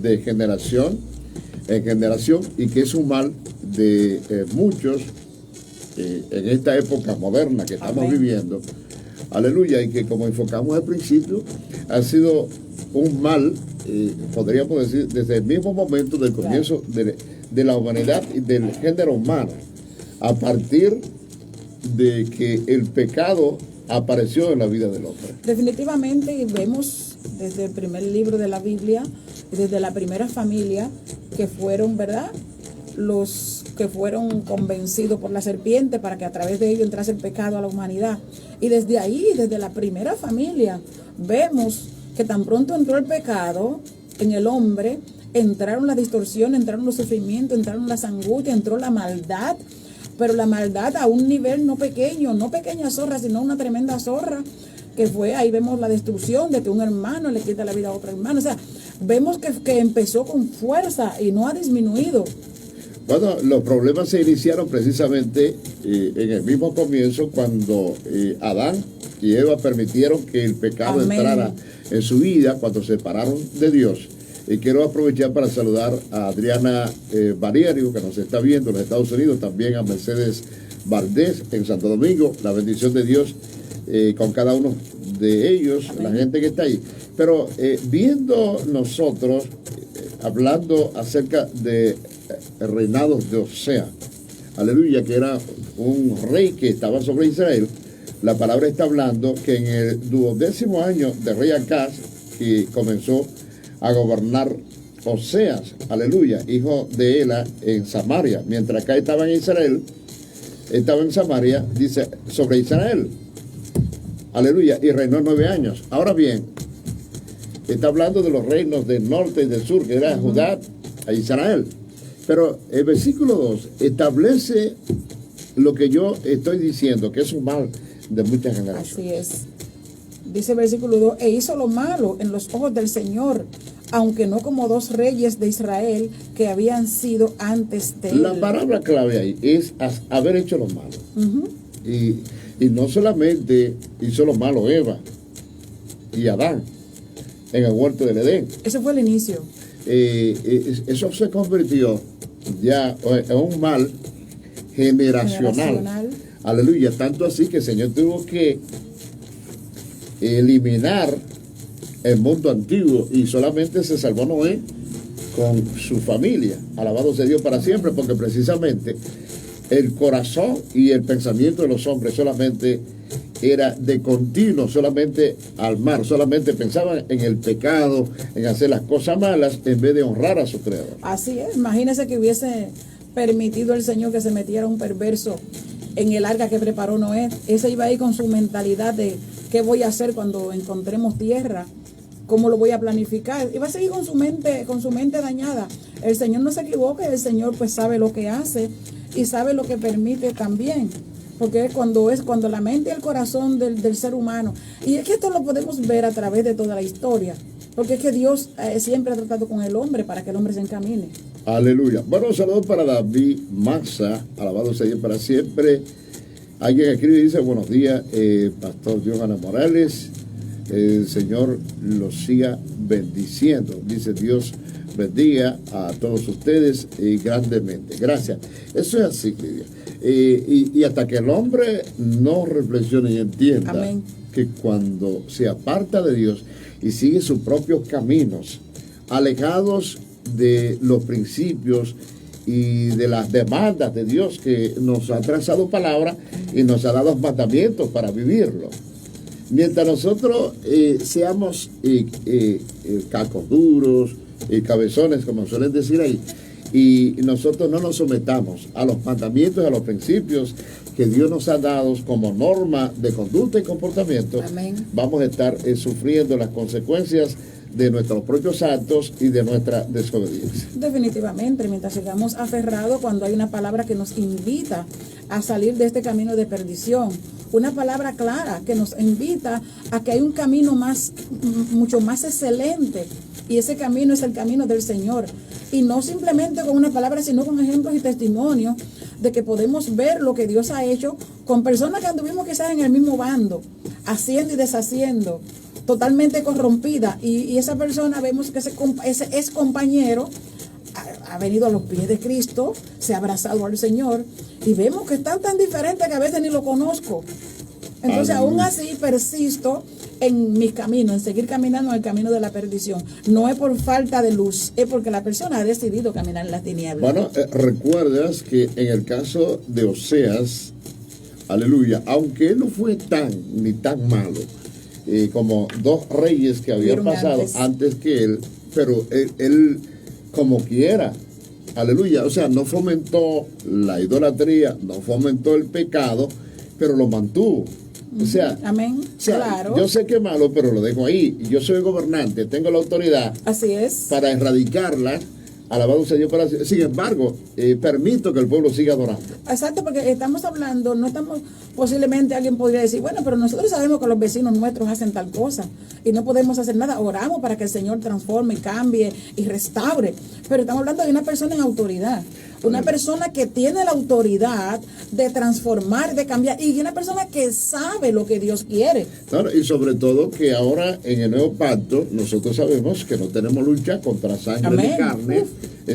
de generación en generación, y que es un mal de muchos en esta época moderna que estamos viviendo. Aleluya. Y que, como enfocamos al principio, ha sido un mal, podríamos decir, desde el mismo momento del comienzo de la humanidad y del género humano, a partir de que el pecado apareció en la vida del hombre. Definitivamente, y vemos desde el primer libro de la Biblia, desde la primera familia, que fueron, ¿verdad?, los que fueron convencidos por la serpiente para que a través de ello entrase el pecado a la humanidad. Y desde ahí, desde la primera familia, vemos que tan pronto entró el pecado en el hombre, entraron las distorsiones, entraron los sufrimientos, entraron las angustias, entró la maldad, pero la maldad a un nivel no pequeño, no pequeña zorra, sino una tremenda zorra, que fue, ahí vemos la destrucción de que un hermano le quita la vida a otro hermano. O sea, vemos que empezó con fuerza y no ha disminuido. Bueno, los problemas se iniciaron precisamente en el mismo comienzo, cuando Adán y Eva permitieron que el pecado entrara en su vida, cuando se separaron de Dios. Y quiero aprovechar para saludar a Adriana Bariario, que nos está viendo en los Estados Unidos, también a Mercedes Valdés en Santo Domingo. La bendición de Dios con cada uno de ellos, la gente que está ahí. Pero viendo nosotros, hablando acerca de reinado de Osea, aleluya, que era un rey que estaba sobre Israel, la palabra está hablando que en el 12º año de rey Acaz, que comenzó a gobernar Oseas, aleluya, hijo de Ela, en Samaria, mientras acá estaba en Israel, estaba en Samaria, dice, sobre Israel, aleluya, y reinó 9 años. Ahora bien, está hablando de los reinos del norte y del sur, que era Judá e Israel. Pero el versículo 2 establece lo que yo estoy diciendo, que es un mal de muchas generaciones. Así es. Dice el versículo 2, e hizo lo malo en los ojos del Señor, aunque no como 2 reyes de Israel que habían sido antes de él. La palabra clave ahí es haber hecho lo malo. Y no solamente hizo lo malo Eva y Adán. en el huerto del Edén. Ese fue el inicio. Eso se convirtió ya en un mal generacional. Aleluya. Tanto así que el Señor tuvo que eliminar el mundo antiguo y solamente se salvó Noé con su familia. Alabado sea Dios para siempre, porque precisamente el corazón y el pensamiento de los hombres solamente era de continuo, solamente al mar, solamente pensaban en el pecado, en hacer las cosas malas, en vez de honrar a su creador. Así es, imagínese que hubiese permitido el Señor que se metiera un perverso en el arca que preparó Noé. Ese iba ahí con su mentalidad de qué voy a hacer cuando encontremos tierra, cómo lo voy a planificar. Iba a seguir con su mente dañada. El Señor no se equivoca, el Señor pues sabe lo que hace y sabe lo que permite también. Porque es cuando la mente y el corazón del ser humano. Y es que esto lo podemos ver a través de toda la historia. Porque es que Dios siempre ha tratado con el hombre para que el hombre se encamine. Aleluya. Bueno, saludos para David Maza, alabado sea Dios para siempre. Alguien escribe y dice, buenos días, Pastor Johanna Morales. El Señor los siga bendiciendo. Dice Dios bendiga a todos ustedes grandemente. Gracias. Eso es así, Lidia. Y hasta que el hombre no reflexione y entienda Amén. Que cuando se aparta de Dios y sigue sus propios caminos, alejados de los principios y de las demandas de Dios que nos ha trazado palabra y nos ha dado mandamientos para vivirlo. Mientras nosotros seamos cacos duros, cabezones, como suelen decir ahí, y nosotros no nos sometamos a los mandamientos y a los principios que Dios nos ha dado como norma de conducta y comportamiento, Amén. Vamos a estar sufriendo las consecuencias de nuestros propios actos y de nuestra desobediencia. Definitivamente, mientras sigamos aferrados cuando hay una palabra que nos invita a salir de este camino de perdición, una palabra clara que nos invita a que hay un camino mucho más excelente, y ese camino es el camino del Señor, y no simplemente con una palabra, sino con ejemplos y testimonios de que podemos ver lo que Dios ha hecho con personas que anduvimos quizás en el mismo bando, haciendo y deshaciendo, totalmente corrompida, y esa persona vemos que ese es compañero ha venido a los pies de Cristo, se ha abrazado al Señor, y vemos que están tan diferentes que a veces ni lo conozco. Entonces aún así persisto en mis caminos, en seguir caminando en el camino de la perdición. No es por falta de luz, es porque la persona ha decidido caminar en las tinieblas. Bueno, recuerdas que en el caso de Oseas, aleluya, aunque él no fue ni tan malo, como dos reyes que habían pasado antes que él, pero él como quiera, aleluya, o sea, no fomentó la idolatría, no fomentó el pecado, pero lo mantuvo. O sea, Amén. O sea, claro. Yo sé que es malo, pero lo dejo ahí. Yo soy gobernante, tengo la autoridad. Así es. Para erradicarla. Alabado sea Dios para siempre. Sin embargo, permito que el pueblo siga adorando. Exacto, porque estamos hablando, posiblemente alguien podría decir, bueno, pero nosotros sabemos que los vecinos nuestros hacen tal cosa y no podemos hacer nada. Oramos para que el Señor transforme, cambie y restaure. Pero estamos hablando de una persona en autoridad. Una persona que tiene la autoridad de transformar, de cambiar, y una persona que sabe lo que Dios quiere. Claro, y sobre todo que ahora en el nuevo pacto nosotros sabemos que no tenemos lucha contra sangre Amén. ni carne,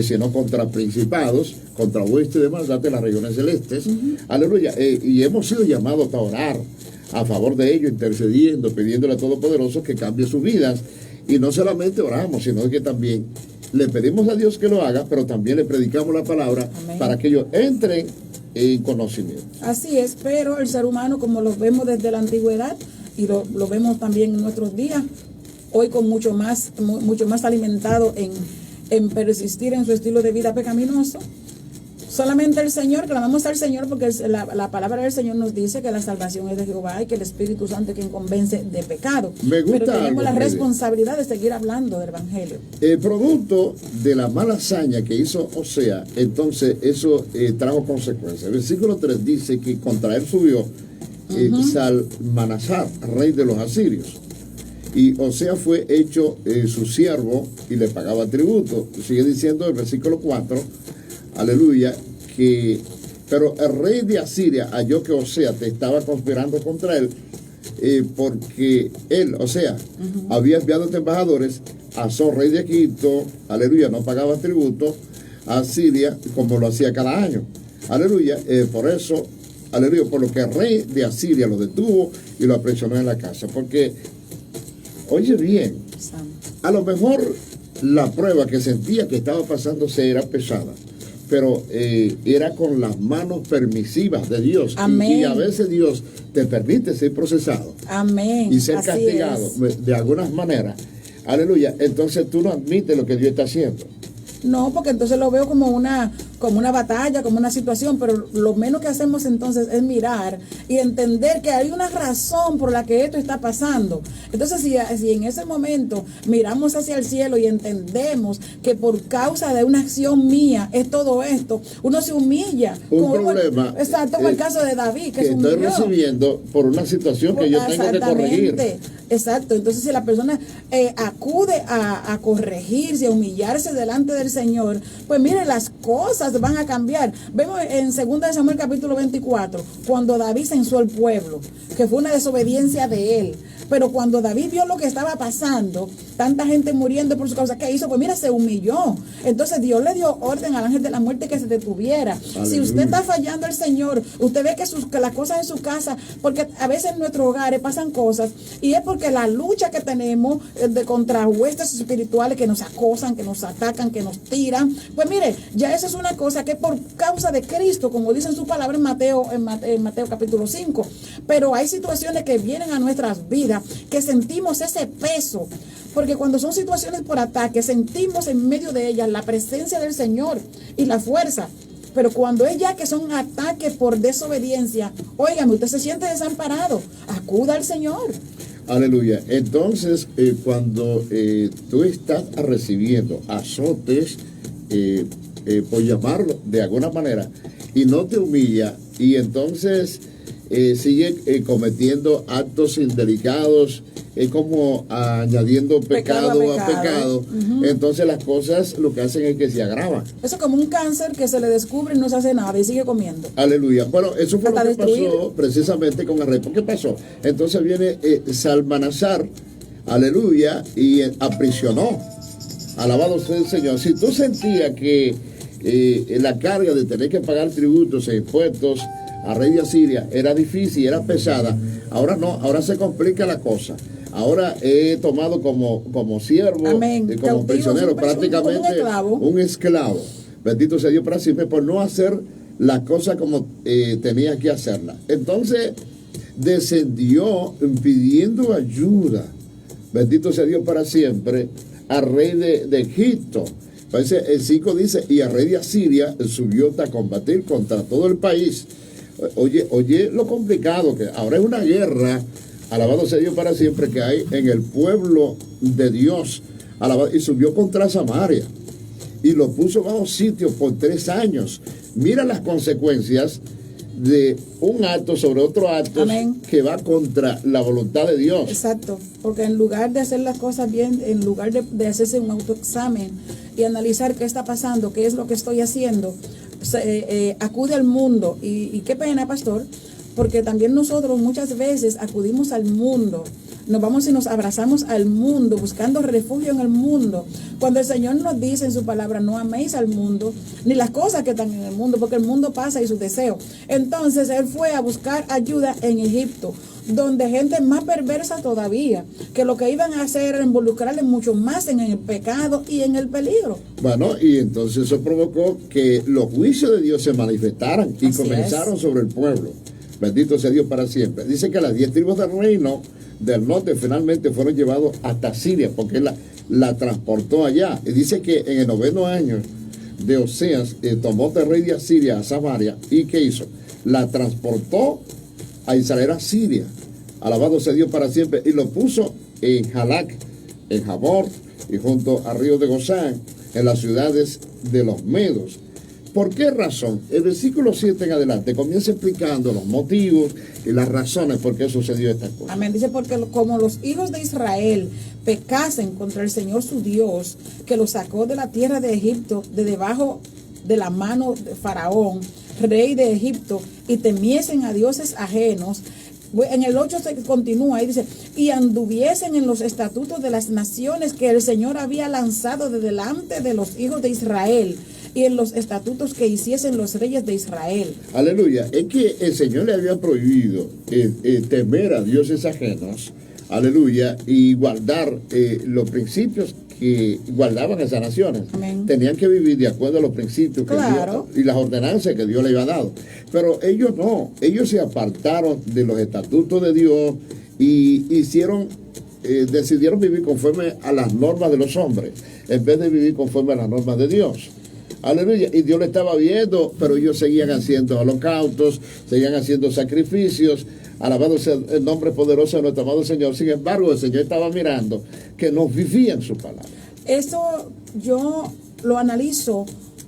sino contra principados, contra huestes de maldad de las regiones celestes. Aleluya. Y hemos sido llamados a orar a favor de ellos, intercediendo, pidiéndole a Todopoderoso que cambie sus vidas. Y no solamente oramos, sino que también le pedimos a Dios que lo haga, pero también le predicamos la palabra. Amén. Para que ellos entren en conocimiento. Así es, pero el ser humano, como lo vemos desde la antigüedad y lo vemos también en nuestros días, hoy con mucho más alimentado en persistir en su estilo de vida pecaminoso. Solamente el Señor, clamamos al Señor porque la palabra del Señor nos dice que la salvación es de Jehová y que el Espíritu Santo es quien convence de pecado. Pero tenemos la responsabilidad de seguir hablando del Evangelio. El producto de la mala hazaña que hizo Osea, entonces eso trajo consecuencias. El versículo 3 dice que contra él subió Salmanasar, rey de los asirios. Y Osea fue hecho su siervo y le pagaba tributo. Sigue diciendo el versículo 4, aleluya, pero el rey de Asiria halló que Osea te estaba conspirando contra él porque él, o sea, había enviado embajadores a Azor, rey de Egipto, aleluya, no pagaba tributo a Siria como lo hacía cada año, aleluya, por eso, aleluya, por lo que el rey de Asiria lo detuvo y lo aprisionó en la casa, porque, oye bien, a lo mejor la prueba que sentía que estaba pasándose era pesada, pero era con las manos permisivas de Dios. Y a veces Dios te permite ser procesado. Amén. Y ser castigado de algunas maneras. Aleluya. Entonces tú no admites lo que Dios está haciendo. No, porque entonces lo veo como una batalla, como una situación, pero lo menos que hacemos entonces es mirar y entender que hay una razón por la que esto está pasando. Entonces, si en ese momento miramos hacia el cielo y entendemos que por causa de una acción mía es todo esto, uno se humilla. Un problema. Exacto, como el caso de David, que se humilló. Estoy recibiendo por una situación que yo tengo que corregir. Exacto, entonces si la persona acude a corregirse, a humillarse delante del Señor, pues mire, las cosas van a cambiar. Vemos en 2 Samuel capítulo 24, cuando David censó al pueblo, que fue una desobediencia de él. Pero cuando David vio lo que estaba pasando, tanta gente muriendo por su causa, ¿qué hizo? Pues mira, se humilló. Entonces Dios le dio orden al ángel de la muerte que se detuviera. Aleluya. Si usted está fallando al Señor, usted ve que las cosas en su casa, porque a veces en nuestros hogares pasan cosas, y es porque la lucha que tenemos contra huestes espirituales que nos acosan, que nos atacan, que nos tiran, pues mire, ya eso es una cosa que por causa de Cristo, como dice en su palabra en Mateo capítulo 5, pero hay situaciones que vienen a nuestras vidas que sentimos ese peso, porque cuando son situaciones por ataque, sentimos en medio de ellas la presencia del Señor y la fuerza. Pero cuando es ya que son ataques por desobediencia, óigame, usted se siente desamparado, acuda al Señor. Aleluya. Entonces, cuando tú estás recibiendo azotes, por llamarlo de alguna manera, y no te humilla, y entonces sigue cometiendo actos indelicados, como añadiendo pecado a pecado. Entonces las cosas lo que hacen es que se agravan. Eso es como un cáncer que se le descubre y no se hace nada y sigue comiendo. Aleluya. Bueno, eso fue lo que pasó precisamente con el rey. ¿Por qué pasó? Entonces viene Salmanasar, aleluya, y aprisionó. Alabado sea el Señor. Si tú sentías que la carga de tener que pagar tributos e impuestos a rey de Asiria era difícil, era pesada, ahora no, ahora se complica la cosa. Ahora he tomado como siervo, como prisionero, prácticamente un esclavo. Bendito sea Dios para siempre por no hacer las cosas como tenía que hacerlas. Entonces descendió pidiendo ayuda, bendito sea Dios para siempre, al rey de Egipto. Entonces el 5 dice, y al rey de Asiria subió a combatir contra todo el país. Oye lo complicado que ahora es una guerra, alabado sea Dios para siempre, que hay en el pueblo de Dios, alabado, y subió contra Samaria y lo puso bajo sitio por 3 años. Mira las consecuencias de un acto sobre otro acto. Amén. Que va contra la voluntad de Dios. Exacto, porque en lugar de hacer las cosas bien, en lugar de hacerse un autoexamen y analizar qué está pasando, qué es lo que estoy haciendo, acude al mundo. Y qué pena, pastor, porque también nosotros muchas veces acudimos al mundo, nos vamos y nos abrazamos al mundo, buscando refugio en el mundo, cuando el Señor nos dice en su palabra, no améis al mundo, ni las cosas que están en el mundo, porque el mundo pasa y sus deseos. Entonces él fue a buscar ayuda en Egipto, donde gente más perversa todavía, que lo que iban a hacer era involucrarle mucho más en el pecado y en el peligro. Bueno, y entonces eso provocó que los juicios de Dios se manifestaran y comenzaron sobre el pueblo. Bendito sea Dios para siempre. Dice que las 10 tribus del reino del norte finalmente fueron llevados hasta Siria, porque la transportó allá. Y dice que en el 9º año de Oseas tomó el rey de Asiria a Samaria. ¿Y qué hizo? La transportó a Israel, a Siria. Alabado sea Dios para siempre. Y lo puso en Halac, en Jabor y junto al río de Gozán, en las ciudades de los medos. ¿Por qué razón? El versículo 7 en adelante comienza explicando los motivos y las razones por qué sucedió esta cosa. Amén. Dice, porque como los hijos de Israel pecasen contra el Señor su Dios, que los sacó de la tierra de Egipto, de debajo de la mano de Faraón, rey de Egipto, y temiesen a dioses ajenos, En el 8 se continúa y dice, y anduviesen en los estatutos de las naciones que el Señor había lanzado de delante de los hijos de Israel, y en los estatutos que hiciesen los reyes de Israel. Aleluya. Es que el Señor le había prohibido temer a dioses ajenos, aleluya, y guardar los principios que guardaban esas naciones. Amén. Tenían que vivir de acuerdo a los principios que Claro. Dios, y las ordenanzas que Dios le había dado. Pero ellos no, ellos se apartaron de los estatutos de Dios y decidieron vivir conforme a las normas de los hombres, en vez de vivir conforme a las normas de Dios. Aleluya. Y Dios lo estaba viendo, pero ellos seguían haciendo holocaustos, seguían haciendo sacrificios. Alabado sea el nombre poderoso de nuestro amado Señor. Sin embargo, el Señor estaba mirando que no vivían su palabra. Eso yo lo analizo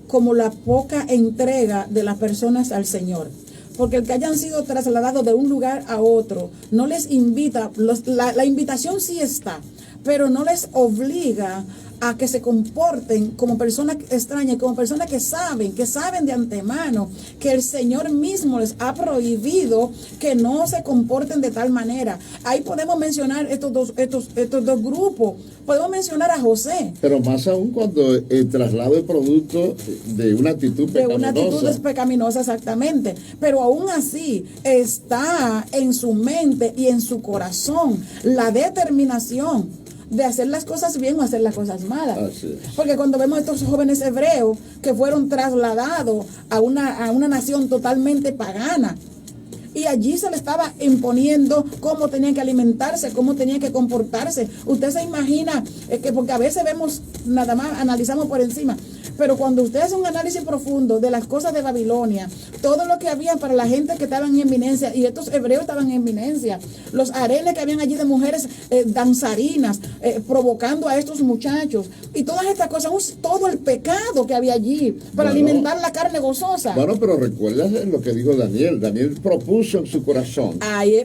como la poca entrega de las personas al Señor. Porque el que hayan sido trasladados de un lugar a otro, no les invita, la invitación sí está, pero no les obliga a que se comporten como personas extrañas, como personas que saben de antemano que el Señor mismo les ha prohibido que no se comporten de tal manera. Ahí podemos mencionar estos dos grupos. Podemos mencionar a José. Pero más aún cuando el traslado es producto de una actitud pecaminosa. De una actitud pecaminosa, exactamente. Pero aún así está en su mente y en su corazón la determinación de hacer las cosas bien o hacer las cosas malas. Porque cuando vemos a estos jóvenes hebreos que fueron trasladados a una nación totalmente pagana, y allí se le estaba imponiendo cómo tenían que alimentarse, cómo tenían que comportarse. Usted se imagina, que porque a veces vemos, nada más analizamos por encima, pero cuando usted hace un análisis profundo de las cosas de Babilonia, todo lo que había para la gente que estaban en eminencia, y estos hebreos estaban en eminencia, los harenes que habían allí de mujeres danzarinas, provocando a estos muchachos, y todas estas cosas, todo el pecado que había allí para alimentar la carne gozosa. Bueno, pero recuerda lo que dijo Daniel. Daniel propuso en su corazón.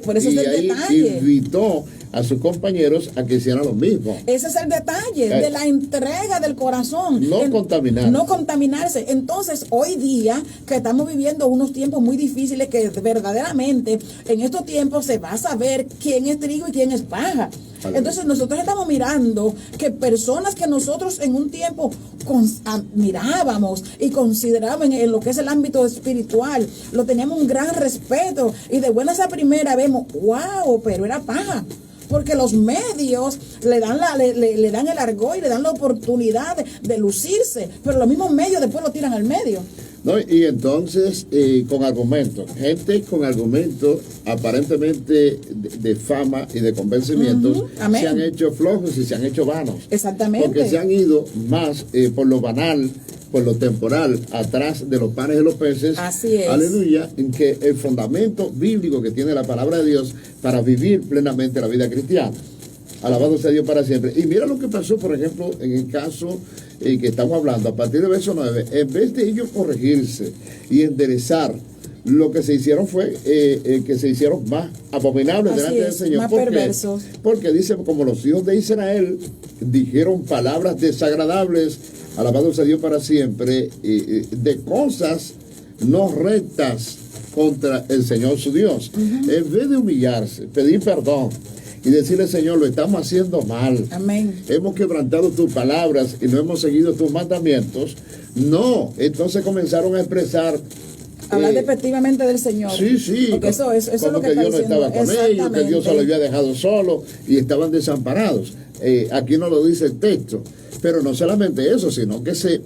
Por eso es el detalle. Invitó a sus compañeros a que hicieran lo mismo. Ese es el detalle de la entrega del corazón. No contaminarse. No contaminarse. Entonces, hoy día que estamos viviendo unos tiempos muy difíciles, que verdaderamente en estos tiempos se va a saber quién es trigo y quién es paja. Entonces nosotros estamos mirando que personas que nosotros en un tiempo admirábamos y considerábamos en lo que es el ámbito espiritual, lo teníamos un gran respeto, y de buenas a primera vemos, wow, pero era paja. Porque los medios le dan el argot y le dan la oportunidad de lucirse, pero los mismos medios después lo tiran al medio. ¿No? Y entonces, con argumentos, gente con argumentos aparentemente de fama y de convencimientos, se han hecho flojos y se han hecho vanos. Exactamente. Porque se han ido más por lo banal, por lo temporal, atrás de los panes y los peces. Así es. Aleluya, en que el fundamento bíblico que tiene la palabra de Dios para vivir plenamente la vida cristiana. Alabado sea Dios para siempre. Y mira lo que pasó, por ejemplo, en el caso que estamos hablando, a partir del verso 9, en vez de ellos corregirse y enderezar, lo que se hicieron fue que se hicieron más abominables delante del Señor. Más perversos. Porque dice, como los hijos de Israel dijeron palabras desagradables, alabado sea Dios para siempre, de cosas no rectas contra el Señor su Dios. En vez de humillarse, pedir perdón y decirle, Señor, lo estamos haciendo mal. Amén. Hemos quebrantado tus palabras y no hemos seguido tus mandamientos. No, entonces comenzaron a expresar. Hablar despectivamente del Señor. Sí. Porque eso es lo que Dios no estaba con ellos, que Dios se lo había dejado solo y estaban desamparados. Aquí no lo dice el texto. Pero no solamente eso, sino que se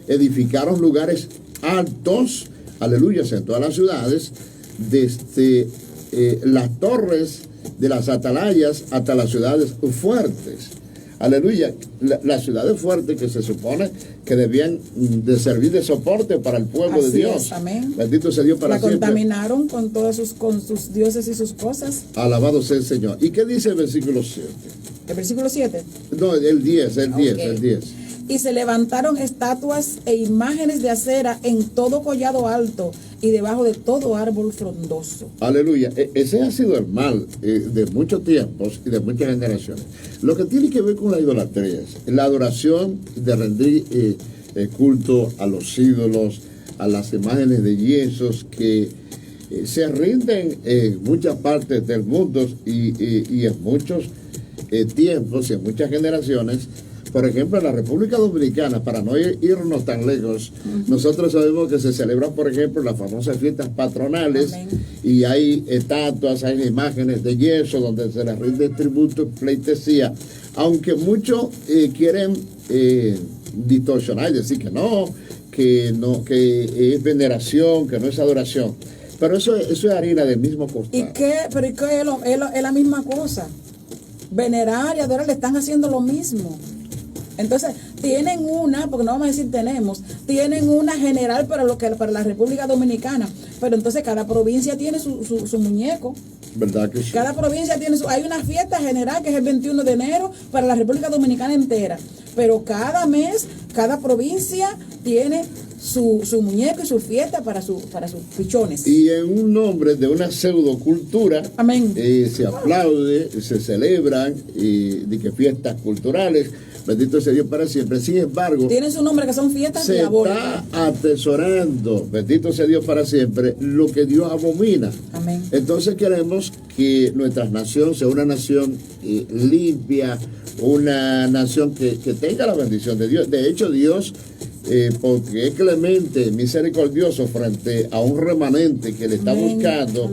edificaron lugares altos, aleluya, en todas las ciudades, desde las torres de las atalayas hasta las ciudades fuertes. Aleluya, las ciudades fuertes que se supone que debían de servir de soporte para el pueblo de Dios. Amén. Bendito sea Dios para siempre. La contaminaron con todos sus dioses y sus cosas. Alabado sea el Señor. ¿Y qué dice el versículo 7? ¿El versículo 7? No, el 10. Y se levantaron estatuas e imágenes de acera en todo collado alto y debajo de todo árbol frondoso. Aleluya. Ese ha sido el mal de muchos tiempos y de muchas generaciones. Lo que tiene que ver con la idolatría, la adoración de rendir culto a los ídolos, a las imágenes de yesos que se rinden en muchas partes del mundo y en muchos tiempos y en muchas generaciones. Por ejemplo, en la República Dominicana, para no irnos tan lejos, nosotros sabemos que se celebran, por ejemplo, las famosas fiestas patronales. Amén. Y hay estatuas, hay imágenes de yeso donde se les rinde tributo, pleitesía. Aunque muchos quieren distorsionar y decir que es veneración, que no es adoración. Pero eso es harina del mismo costal. Pero es la misma cosa. Venerar y adorar le están haciendo lo mismo. Entonces, tienen porque no vamos a decir tienen una general para la República Dominicana, pero entonces cada provincia tiene su muñeco. ¿Verdad que sí? Cada provincia hay una fiesta general que es el 21 de enero para la República Dominicana entera, pero cada mes, cada provincia tiene su muñeco y su fiesta para sus pichones. Y en un nombre de una pseudocultura, amén, se aplaude, se celebran de que fiestas culturales. Bendito sea Dios para siempre. Sin embargo, tiene su nombre que son fiestas diabólicas. Está atesorando, bendito sea Dios para siempre, lo que Dios abomina. Amén. Entonces queremos que nuestra nación sea una nación limpia, una nación que tenga la bendición de Dios. De hecho, Dios, porque es clemente, misericordioso frente a un remanente que le está Amén. Buscando,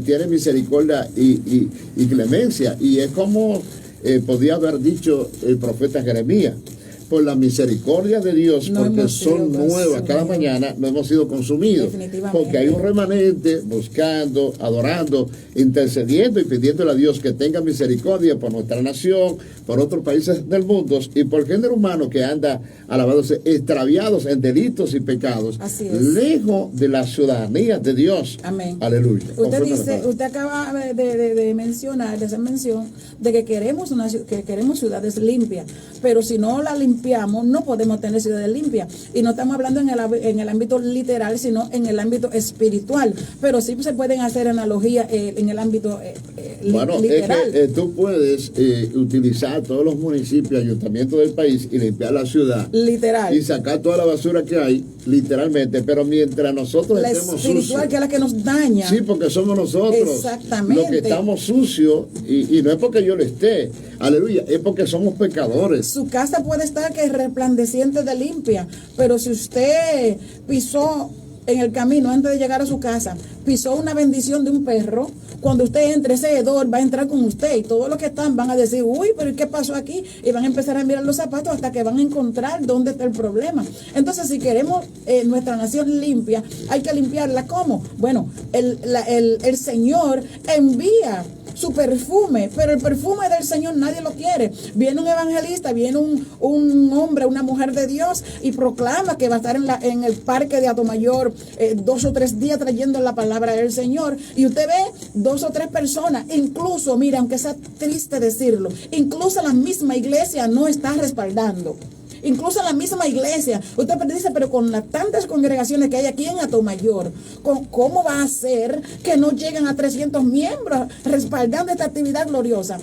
tiene misericordia y clemencia. Y es como podía haber dicho el profeta Jeremías: por la misericordia de Dios, porque son nuevas cada mañana, no hemos sido consumidos. Porque hay un remanente buscando, adorando, intercediendo y pidiéndole a Dios que tenga misericordia por nuestra nación, por otros países del mundo y por el género humano que anda alabándose, extraviados en delitos y pecados, lejos de la ciudadanía de Dios. Amén. Aleluya. Usted acaba de mencionar, de hacer mención de que queremos ciudades limpias, pero si no la limpiamos, no podemos tener ciudades limpias. Y no estamos hablando en el ámbito literal, sino en el ámbito espiritual. Pero sí se pueden hacer analogías en el ámbito literal. Es que tú puedes utilizar todos los municipios, ayuntamientos del país y limpiar la ciudad. Literal. Y sacar toda la basura que hay, literalmente. Pero mientras nosotros estemos sucios. La espiritual, que es la que nos daña. Sí, porque somos nosotros. Exactamente. Los que estamos sucios, y no es porque yo lo esté. Aleluya, es porque somos pecadores. Su casa puede estar que es resplandeciente de limpia, pero si usted pisó en el camino antes de llegar a su casa, pisó una bendición de un perro, cuando usted entre, ese hedor va a entrar con usted y todos los que están van a decir: uy, pero ¿qué pasó aquí? Y van a empezar a mirar los zapatos hasta que van a encontrar dónde está el problema. Entonces, si queremos nuestra nación limpia, hay que limpiarla. ¿Cómo? Bueno, el Señor envía su perfume, pero el perfume del Señor nadie lo quiere. Viene un evangelista, viene un hombre, una mujer de Dios y proclama que va a estar en el parque de Atomayor 2 o 3 días trayendo la palabra del Señor, y usted ve 2 o 3 personas, incluso, mira, aunque sea triste decirlo, incluso la misma iglesia no está respaldando. Incluso la misma iglesia, usted dice, pero con las tantas congregaciones que hay aquí en Atomayor, ¿cómo va a ser que no lleguen a 300 miembros respaldando esta actividad gloriosa?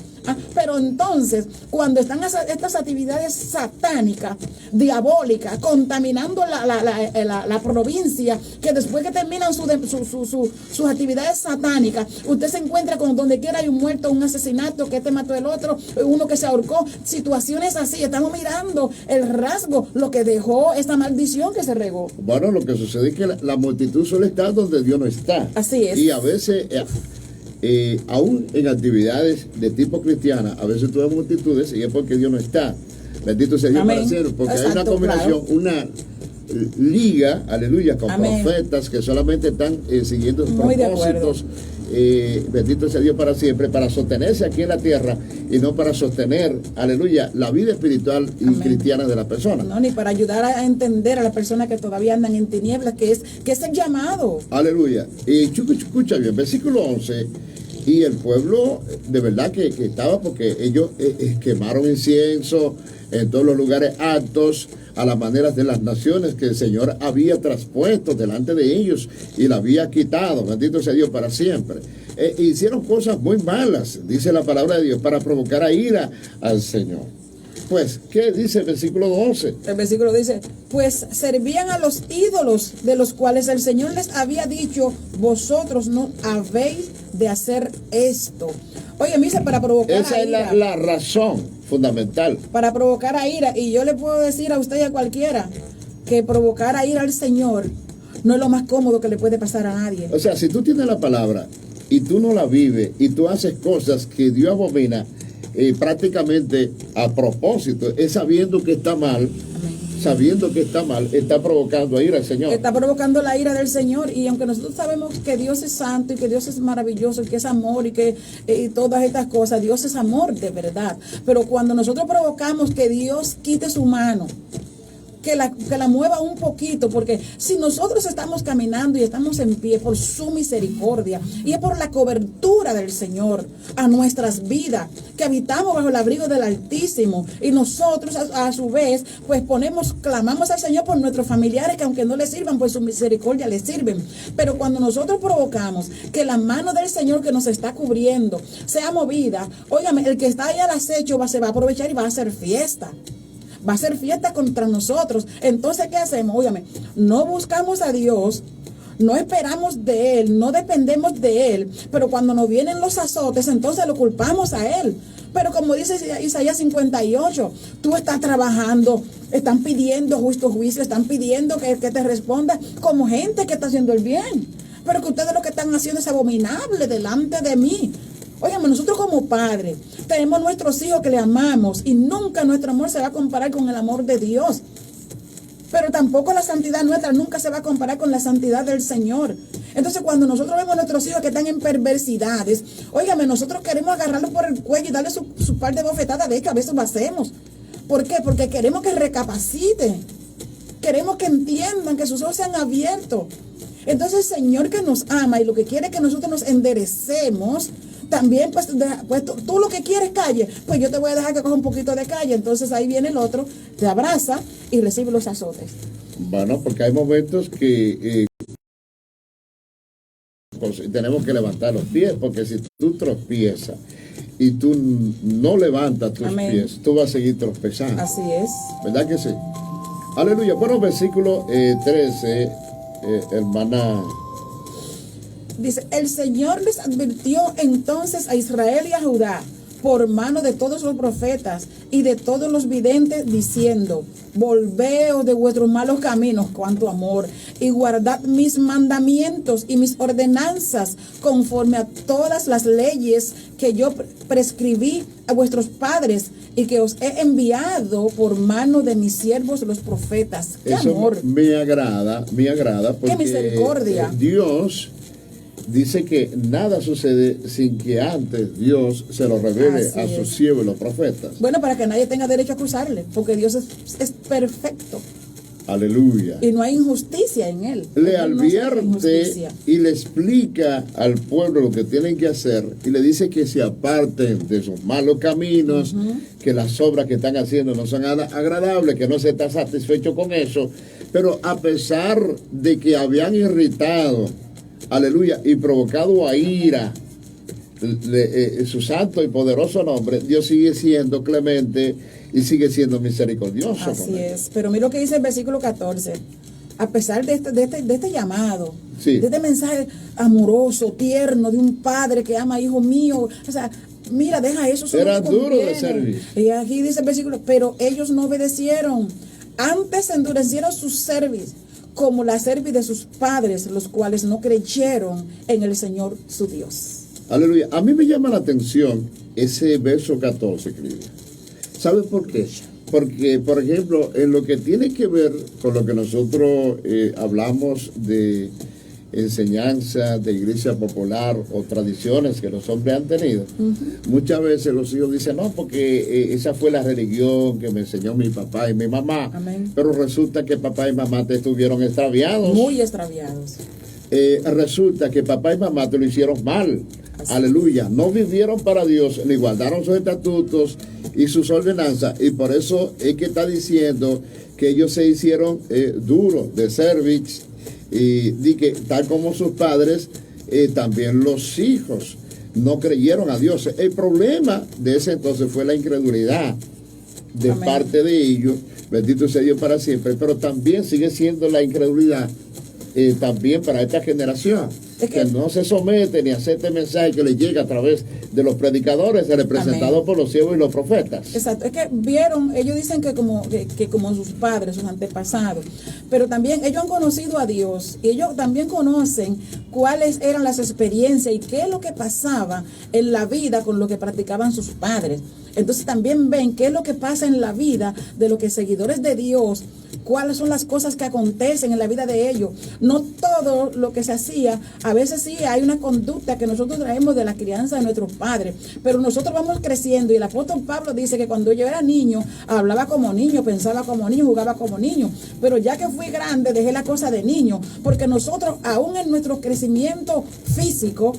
Pero entonces, cuando están estas actividades satánicas, diabólicas, contaminando la provincia, que después que terminan sus actividades satánicas, usted se encuentra con donde quiera hay un muerto, un asesinato, que mató el otro, uno que se ahorcó, situaciones así. Estamos mirando el rasgo, lo que dejó esta maldición que se regó. Bueno, lo que sucede es que la multitud suele estar donde Dios no está. Así es. Y a veces, aún en actividades de tipo cristiana, a veces tú ves multitudes y es porque Dios no está. Bendito sea Dios para siempre, porque hay una combinación, una liga, aleluya, con profetas que solamente están siguiendo sus propósitos. Bendito sea Dios para siempre, para sostenerse aquí en la tierra y no para sostener, aleluya, la vida espiritual y cristiana de la persona. No, ni para ayudar a entender a las personas que todavía andan en tinieblas, que es el llamado. Aleluya. Y escucha bien, versículo 11. Y el pueblo de verdad que estaba, porque ellos quemaron incienso en todos los lugares altos, a las maneras de las naciones que el Señor había traspuesto delante de ellos y la había quitado, bendito sea Dios para siempre. Hicieron cosas muy malas, dice la palabra de Dios, para provocar a ira al Señor. Pues, ¿qué dice el versículo 12? El versículo dice, pues servían a los ídolos de los cuales el Señor les había dicho, vosotros no habéis de hacer esto. Oye, me dice, para provocar esa a ira. es la razón fundamental. Para provocar a ira. Y yo le puedo decir a usted y a cualquiera que provocar a ira al Señor no es lo más cómodo que le puede pasar a nadie. O sea, si tú tienes la palabra y tú no la vives y tú haces cosas que Dios abomina, prácticamente a propósito, es sabiendo que está mal. Amén. Sabiendo que está mal, está provocando a ira al Señor. Está provocando la ira del Señor. Y aunque nosotros sabemos que Dios es santo y que Dios es maravilloso y que es amor y que todas estas cosas, Dios es amor de verdad. Pero cuando nosotros provocamos que Dios quite su mano, que la mueva un poquito, porque si nosotros estamos caminando y estamos en pie por su misericordia y es por la cobertura del Señor a nuestras vidas, que habitamos bajo el abrigo del Altísimo, y nosotros a su vez pues clamamos al Señor por nuestros familiares que aunque no les sirvan, pues su misericordia les sirven. Pero cuando nosotros provocamos que la mano del Señor que nos está cubriendo sea movida, óigame, el que está ahí al acecho se va a aprovechar y va a hacer fiesta. Va a ser fiesta contra nosotros. Entonces, ¿qué hacemos? Óigame, no buscamos a Dios, no esperamos de Él, no dependemos de Él, pero cuando nos vienen los azotes, entonces lo culpamos a Él. Pero como dice Isaías 58, tú estás trabajando, están pidiendo justo juicio, están pidiendo que te responda como gente que está haciendo el bien. Pero que ustedes lo que están haciendo es abominable delante de mí. Óigame, nosotros como padres tenemos nuestros hijos que le amamos y nunca nuestro amor se va a comparar con el amor de Dios. Pero tampoco la santidad nuestra nunca se va a comparar con la santidad del Señor. Entonces cuando nosotros vemos a nuestros hijos que están en perversidades, óigame, nosotros queremos agarrarlos por el cuello y darle su par de bofetadas. De hecho, a veces lo hacemos. ¿Por qué? Porque queremos que recapaciten. Queremos que entiendan, que sus ojos sean abiertos. Entonces el Señor que nos ama y lo que quiere es que nosotros nos enderecemos, también pues tú lo que quieres calle, pues yo te voy a dejar que coja un poquito de calle. Entonces ahí viene el otro, te abraza y recibe los azotes. Bueno, porque hay momentos que tenemos que levantar los pies, porque si tú tropiezas y tú no levantas tus Amén. pies, tú vas a seguir tropezando. Así es. ¿Verdad que sí? Aleluya. Bueno, versículo 13, hermana. Dice, el Señor les advirtió entonces a Israel y a Judá por mano de todos los profetas y de todos los videntes, diciendo, volveos de vuestros malos caminos, cuánto amor, y guardad mis mandamientos y mis ordenanzas, conforme a todas las leyes que yo prescribí a vuestros padres y que os he enviado por mano de mis siervos los profetas. ¡Qué Eso amor! Me agrada, porque ¡Qué misericordia! Dios dice que nada sucede sin que antes Dios se lo revele a sus siervos, los profetas. Bueno, para que nadie tenga derecho a acusarle, porque Dios es perfecto. Aleluya. Y no hay injusticia en él. Le advierte y le explica al pueblo lo que tienen que hacer y le dice que se aparten de sus malos caminos, que las obras que están haciendo no son agradables, que no se está satisfecho con eso. Pero a pesar de que habían irritado, aleluya, y provocado a ira su santo y poderoso nombre, Dios sigue siendo clemente y sigue siendo misericordioso. Así es. Pero mira lo que dice el versículo 14. A pesar de este llamado, sí, de este mensaje amoroso, tierno, de un padre que ama, hijo mío, o sea, mira, deja eso. Era duro de servir. Y aquí dice el versículo, pero ellos no obedecieron, antes endurecieron su cerviz, como la cerviz de sus padres, los cuales no creyeron en el Señor su Dios. Aleluya. A mí me llama la atención ese verso 14, querida. ¿Sabe por qué? Porque, por ejemplo, en lo que tiene que ver con lo que nosotros hablamos de enseñanza, de iglesia popular o tradiciones que los hombres han tenido, muchas veces los hijos dicen, no, porque esa fue la religión que me enseñó mi papá y mi mamá. Amén. Pero resulta que papá y mamá te estuvieron extraviados. Muy extraviados. Resulta que papá y mamá te lo hicieron mal. Así. Aleluya. No vivieron para Dios, ni guardaron sus estatutos y sus ordenanzas. Y por eso es que está diciendo que ellos se hicieron duros de cervix. Y di que tal como sus padres, también los hijos no creyeron a Dios. El problema de ese entonces fue la incredulidad. de Amén. parte de ellos, bendito sea Dios para siempre, pero también sigue siendo la incredulidad también para esta generación, que no se somete ni acepta el mensaje que les llega a través de los predicadores representados Amén. por los siervos y los profetas. Exacto, es que vieron, ellos dicen que como sus padres, sus antepasados, pero también ellos han conocido a Dios y ellos también conocen cuáles eran las experiencias y qué es lo que pasaba en la vida con lo que practicaban sus padres. Entonces también ven qué es lo que pasa en la vida de los que seguidores de Dios, cuáles son las cosas que acontecen en la vida de ellos. No todo lo que se hacía, a veces sí hay una conducta que nosotros traemos de la crianza de nuestros padres, pero nosotros vamos creciendo y el apóstol Pablo dice que cuando yo era niño, hablaba como niño, pensaba como niño, jugaba como niño, pero ya que fui grande dejé la cosa de niño, porque nosotros aún en nuestro crecimiento físico,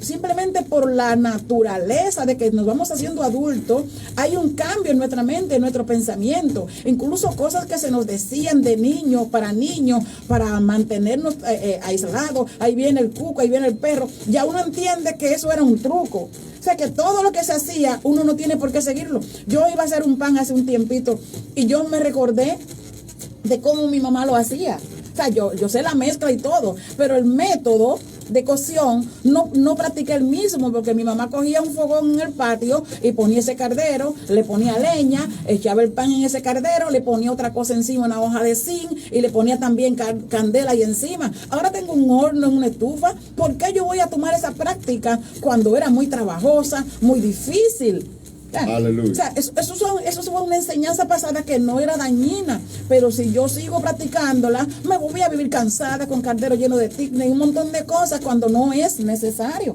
simplemente por la naturaleza de que nos vamos haciendo adultos, hay un cambio en nuestra mente, en nuestro pensamiento, incluso cosas que se nos decían de niño, para mantenernos aislados, ahí viene el cuco, ahí viene el perro, ya uno entiende que eso era un truco. O sea que todo lo que se hacía, uno no tiene por qué seguirlo. Yo iba a hacer un pan hace un tiempito y yo me recordé de cómo mi mamá lo hacía. O sea, yo sé la mezcla y todo, pero el método de cocción no practiqué el mismo, porque mi mamá cogía un fogón en el patio y ponía ese cardero, le ponía leña, echaba el pan en ese cardero, le ponía otra cosa encima, una hoja de zinc, y le ponía también candela ahí encima. Ahora tengo un horno en una estufa. ¿Por qué yo voy a tomar esa práctica cuando era muy trabajosa, muy difícil? Aleluya. O sea, eso fue una enseñanza pasada que no era dañina, pero si yo sigo practicándola, me voy a vivir cansada con caldero lleno de tigre y un montón de cosas cuando no es necesario.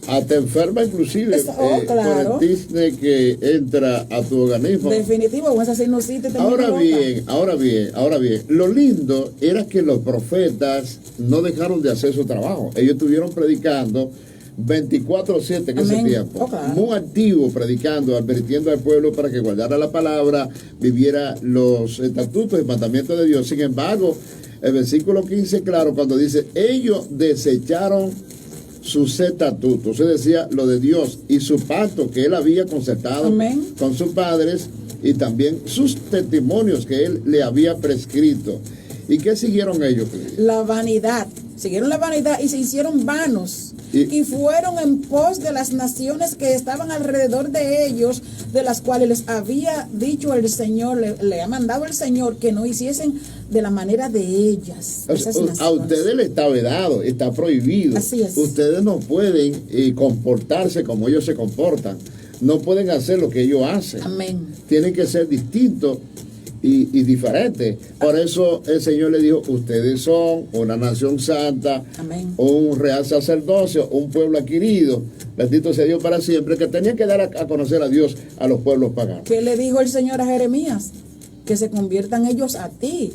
Hasta enferma inclusive claro. por el tizne que entra a tu organismo. Definitivo, con esa sinusitis. Ahora bien, lo lindo era que los profetas no dejaron de hacer su trabajo. Ellos estuvieron predicando 24/7 en ese tiempo, claro. Muy activo, predicando, advirtiendo al pueblo para que guardara la palabra, viviera los estatutos y mandamientos de Dios. Sin embargo, el versículo 15, claro, cuando dice, ellos desecharon sus estatutos, se decía lo de Dios y su pacto que él había concertado con sus padres, y también sus testimonios que él le había prescrito. ¿Y qué siguieron ellos? La vanidad. Siguieron la vanidad y se hicieron vanos. Y fueron en pos de las naciones que estaban alrededor de ellos, de las cuales les había dicho el Señor, le ha mandado el Señor que no hiciesen de la manera de ellas. A ustedes les está vedado, está prohibido. Así es. Ustedes no pueden comportarse como ellos se comportan. No pueden hacer lo que ellos hacen. Amén. Tienen que ser distintos y diferentes. Por eso el Señor le dijo, ustedes son una nación santa, amén, un real sacerdocio, un pueblo adquirido, bendito sea Dios para siempre, que tenía que dar a conocer a Dios a los pueblos paganos. ¿Qué le dijo el Señor a Jeremías? Que se conviertan ellos a ti,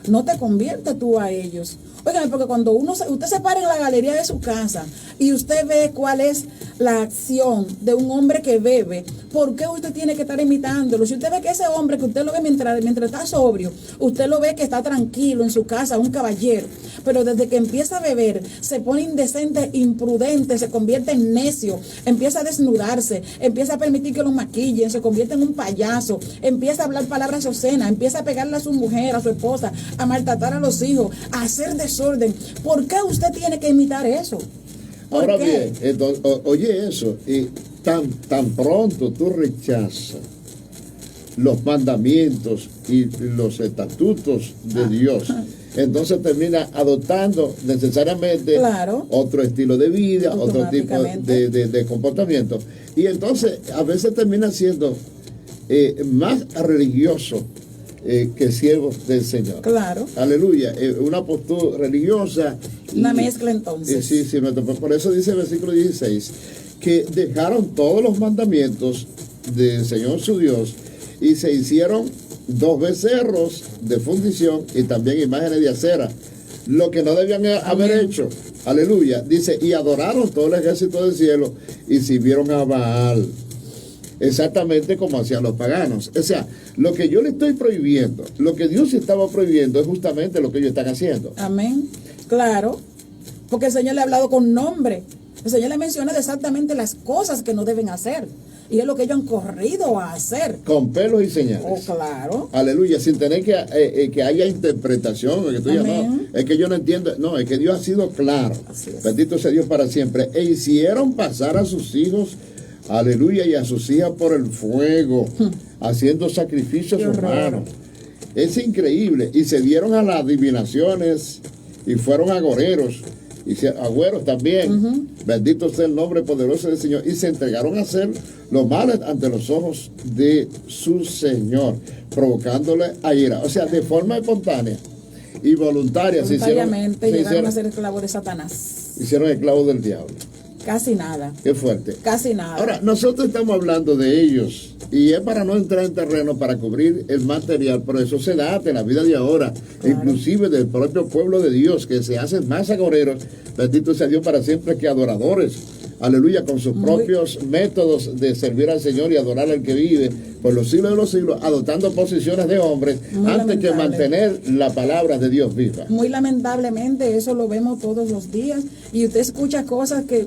no te conviertas tú a ellos. Oigan, porque cuando usted se para en la galería de su casa y usted ve cuál es la acción de un hombre que bebe, ¿por qué usted tiene que estar imitándolo? Si usted ve que ese hombre que usted lo ve mientras está sobrio, usted lo ve que está tranquilo en su casa, un caballero, pero desde que empieza a beber, se pone indecente, imprudente, se convierte en necio, empieza a desnudarse, empieza a permitir que lo maquillen, se convierte en un payaso, empieza a hablar palabras obscenas, empieza a pegarle a su mujer, a su esposa, a maltratar a los hijos, a hacer desorden. ¿Por qué usted tiene que imitar eso? Ahora bien, entonces, oye eso, y tan pronto tú rechazas los mandamientos y los estatutos de Dios, entonces termina adoptando necesariamente otro estilo de vida, otro tipo de comportamiento, y entonces a veces termina siendo más religioso que siervos del Señor. Claro. Aleluya. Una postura religiosa. Una mezcla entonces. Sí, por eso dice el versículo 16, que dejaron todos los mandamientos del Señor su Dios y se hicieron 2 becerros de fundición y también imágenes de acera, lo que no debían haber hecho. Aleluya. Dice, y adoraron todo el ejército del cielo y sirvieron a Baal. Exactamente como hacían los paganos. O sea, lo que yo le estoy prohibiendo, lo que Dios estaba prohibiendo es justamente lo que ellos están haciendo. Amén. Claro, porque el Señor le ha hablado con nombre. El Señor le menciona exactamente las cosas que no deben hacer. Y es lo que ellos han corrido a hacer. Con pelos y señales. Oh, claro. Aleluya, sin tener que haya interpretación, que tú digas, no, es que yo no entiendo. No, es que Dios ha sido claro. Bendito sea Dios para siempre. E hicieron pasar a sus hijos, aleluya, y a sus hijas por el fuego, haciendo sacrificios humanos. Es increíble. Y se dieron a las adivinaciones y fueron agoreros. Y agüeros también, bendito sea el nombre poderoso del Señor, y se entregaron a hacer lo malo ante los ojos de su Señor, provocándole a ira, o sea, de forma espontánea y voluntaria. Voluntariamente llegaron a ser esclavos de Satanás. Hicieron esclavos del diablo. Casi nada. Qué fuerte. Casi nada. Ahora, nosotros estamos hablando de ellos, y es para no entrar en terreno, para cubrir el material, pero eso se da en la vida de ahora, claro. Inclusive del propio pueblo de Dios, que se hacen más agoreros, bendito sea Dios para siempre, que adoradores. Aleluya, con sus propios métodos de servir al Señor y adorar al que vive por los siglos de los siglos, adoptando posiciones de hombres antes que mantener la palabra de Dios viva. Muy lamentablemente eso lo vemos todos los días, y usted escucha cosas que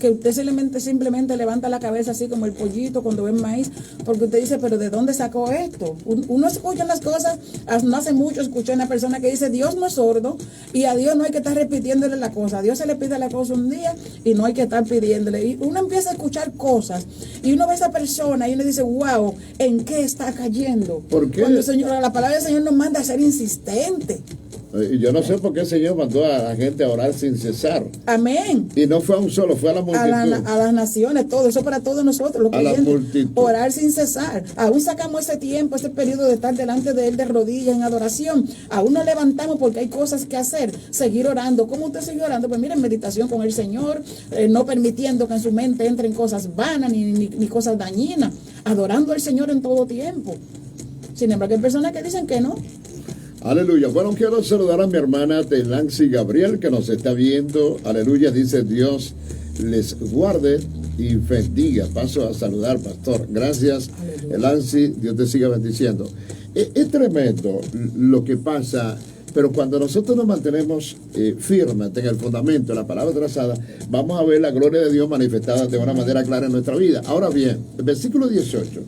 usted simplemente levanta la cabeza así como el pollito cuando ve maíz, porque usted dice, pero ¿de dónde sacó esto? Uno escucha las cosas. No hace mucho escuché a una persona que dice, Dios no es sordo, y a Dios no hay que estar repitiéndole la cosa. A Dios se le pide la cosa un día y no hay que estar pidiéndole. Y uno empieza a escuchar cosas y uno ve a esa persona y uno dice, wow, ¿en qué está cayendo? ¿Por qué? Cuando la palabra del Señor nos manda a ser insistente. Yo no sé por qué el Señor mandó a la gente a orar sin cesar. Amén. Y no fue a un solo, fue a la multitud. A las naciones, todo eso para todos nosotros, los creyentes. A la multitud. Orar sin cesar. Aún sacamos ese tiempo, ese periodo de estar delante de Él de rodillas en adoración. Aún nos levantamos porque hay cosas que hacer. Seguir orando. ¿Cómo usted sigue orando? Pues miren, meditación con el Señor, no permitiendo que en su mente entren cosas vanas ni cosas dañinas. Adorando al Señor en todo tiempo. Sin embargo, hay personas que dicen que no. Aleluya. Bueno, quiero saludar a mi hermana Nancy Gabriel, que nos está viendo. Aleluya, dice Dios les guarde y bendiga. Paso a saludar, pastor. Gracias, Nancy. Dios te siga bendiciendo. Es tremendo lo que pasa, pero cuando nosotros nos mantenemos firmes en el fundamento, en la palabra trazada, vamos a ver la gloria de Dios manifestada de una manera clara en nuestra vida. Ahora bien, el versículo 18.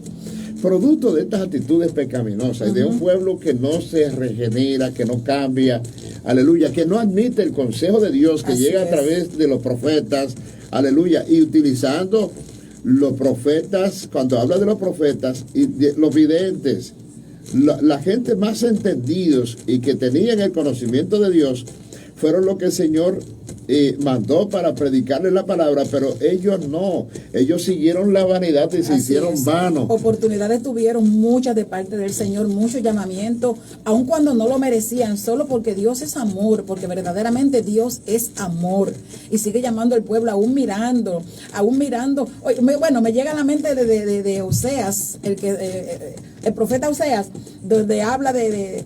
Producto de estas actitudes pecaminosas y de un pueblo que no se regenera, que no cambia, aleluya, que no admite el consejo de Dios que llega a través de los profetas, aleluya, y utilizando los profetas, cuando habla de los profetas y de los videntes, la gente más entendidos y que tenían el conocimiento de Dios, fueron los que el Señor mandó para predicarle la palabra, pero ellos no, ellos siguieron la vanidad y se hicieron vanos. Oportunidades tuvieron muchas de parte del Señor, muchos llamamientos, aun cuando no lo merecían, solo porque Dios es amor, porque verdaderamente Dios es amor, y sigue llamando al pueblo, aún mirando. Bueno, me llega a la mente de Oseas, el profeta Oseas, donde habla de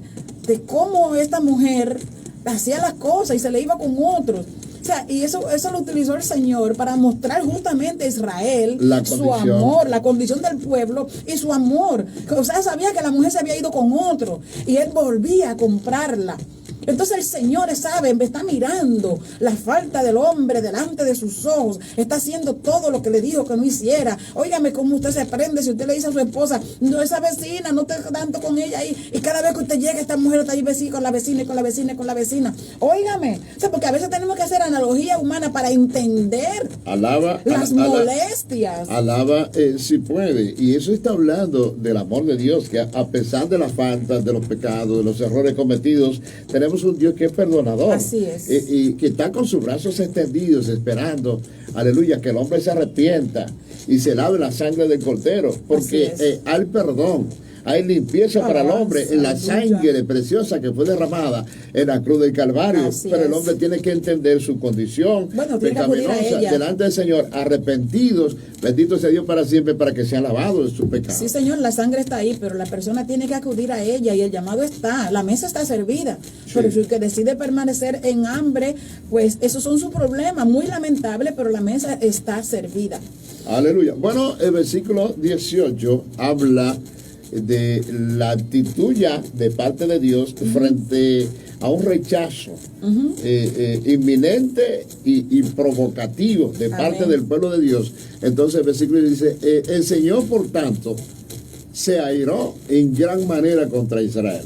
cómo esta mujer hacía las cosas y se le iba con otros. O sea, y eso lo utilizó el Señor para mostrar justamente a Israel su amor, la condición del pueblo y su amor. O sea, sabía que la mujer se había ido con otro y él volvía a comprarla. Entonces el Señor sabe, está mirando la falta del hombre delante de sus ojos, está haciendo todo lo que le dijo que no hiciera. Óigame cómo usted se prende si usted le dice a su esposa, no, esa vecina, no te tanto con ella ahí, y cada vez que usted llega, esta mujer está ahí con la vecina y con la vecina y con la vecina. Óigame, o sea, porque a veces tenemos que hacer analogía humana para entender las molestias. Alaba si puede, y eso está hablando del amor de Dios, que a pesar de las faltas, de los pecados, de los errores cometidos, tenemos un Dios que es perdonador. Así es. Y que está con sus brazos extendidos esperando, aleluya, que el hombre se arrepienta y se lave la sangre del cordero, porque hay perdón, hay limpieza para el hombre en la sangre preciosa que fue derramada en la cruz del Calvario. Pero el hombre tiene que entender su condición pecaminosa delante del Señor, arrepentidos, bendito sea Dios para siempre, para que sean lavados de sus pecados. Sí, Señor, la sangre está ahí, pero la persona tiene que acudir a ella y el llamado está, la mesa está servida. Pero si el que decide permanecer en hambre, pues esos son sus problemas, muy lamentable, pero la mesa está servida. Aleluya. Bueno, el versículo 18 habla de la actitud ya de parte de Dios frente a un rechazo inminente y provocativo de parte del pueblo de Dios. Entonces el versículo dice, el Señor por tanto se airó en gran manera contra Israel.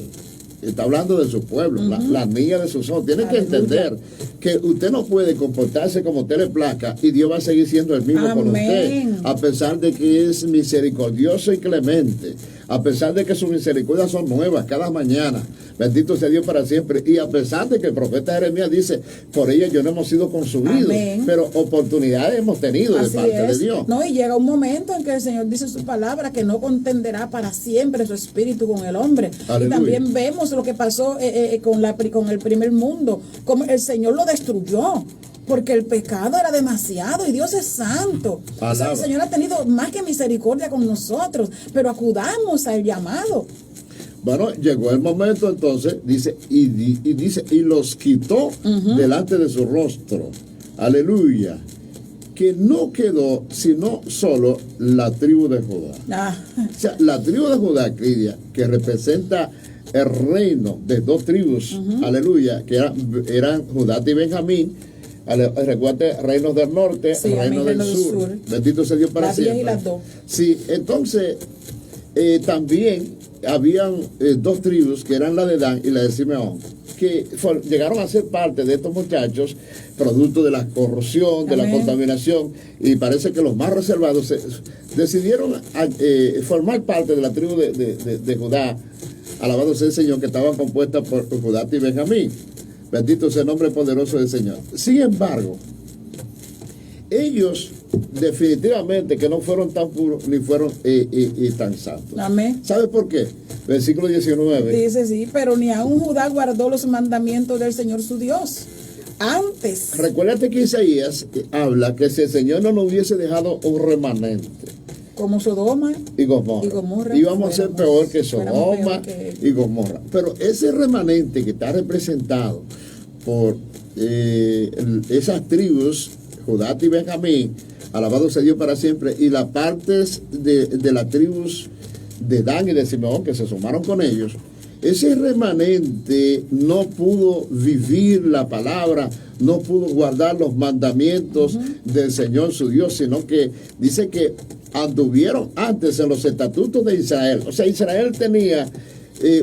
Está hablando de su pueblo, la niña de sus ojos. Tiene que entender que usted no puede comportarse como usted le plazca y Dios va a seguir siendo el mismo con usted, a pesar de que es misericordioso y clemente, a pesar de que sus misericordias son nuevas cada mañana. Bendito sea Dios para siempre. Y a pesar de que el profeta Jeremías dice, por ella yo no hemos sido consumidos, pero oportunidades hemos tenido de parte de Dios. No, y llega un momento en que el Señor dice en su palabra que no contenderá para siempre su espíritu con el hombre. Aleluya. Y también vemos lo que pasó con el primer mundo, como el Señor lo destruyó, porque el pecado era demasiado y Dios es santo. O sea, el Señor ha tenido más que misericordia con nosotros, pero acudamos al llamado. Bueno, llegó el momento entonces, dice, y los quitó delante de su rostro. Aleluya. Que no quedó sino solo la tribu de Judá. O sea, la tribu de Judá, Lidia, que representa el reino de dos tribus, aleluya, que eran Judá y Benjamín. Recuerde, reinos del norte, reinos del sur. Bendito sea Dios para siempre. Y las dos. Sí, entonces también habían dos tribus, que eran la de Dan y la de Simeón, que llegaron a ser parte de estos muchachos, producto de la corrupción, de la contaminación, y parece que los más reservados decidieron formar parte de la tribu de Judá, alabado sea el Señor, que estaban compuestas por Judá y Benjamín. Bendito sea el nombre poderoso del Señor. Sin embargo, ellos definitivamente que no fueron tan puros ni fueron tan santos. Amén. ¿Sabe por qué? Versículo 19. Dice, sí, pero ni aún Judá guardó los mandamientos del Señor su Dios. Antes. Recuérdate que Isaías habla que si el Señor no nos hubiese dejado un remanente, como Sodoma y Gomorra íbamos a ser peor que Sodoma y Gomorra. Pero ese remanente que está representado por esas tribus, Judá y Benjamín, alabado sea Dios para siempre, y las partes de las tribus de Dan y de Simeón que se sumaron con ellos, ese remanente no pudo vivir la palabra, no pudo guardar los mandamientos del Señor su Dios, sino que dice que anduvieron antes en los estatutos de Israel. O sea, Israel tenía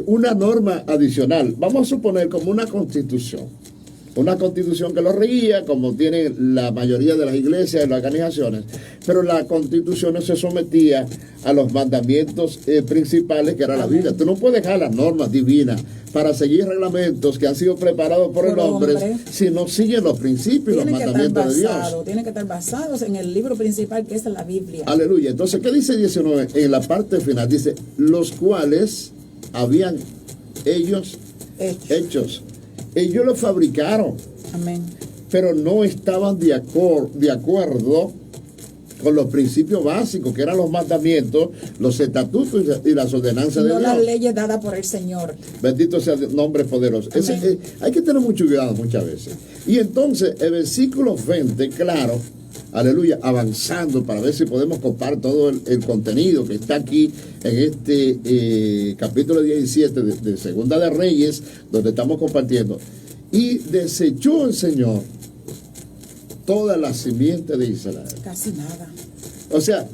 una norma adicional, vamos a suponer como una constitución que lo regía, como tienen la mayoría de las iglesias y las organizaciones, pero la constitución no se sometía a los mandamientos principales, que era la Biblia. Tú no puedes dejar las normas divinas para seguir reglamentos que han sido preparados por el hombre si no siguen los principios y los mandamientos de Dios. Tienen que estar basados en el libro principal, que es la Biblia. Aleluya. Entonces, ¿qué dice 19? En la parte final dice, los cuales habían ellos hechos. Ellos lo fabricaron. Amén. Pero no estaban de acuerdo con los principios básicos, que eran los mandamientos, los estatutos y las ordenanzas de Dios. No las leyes dadas por el Señor. Bendito sea el nombre poderoso. Hay que tener mucho cuidado muchas veces. Y entonces, el versículo 20, claro, aleluya, avanzando para ver si podemos copar todo el contenido que está aquí en este capítulo 17 de Segunda de Reyes, donde estamos compartiendo. Y desechó el Señor toda la simiente de Israel. Casi nada. O sea,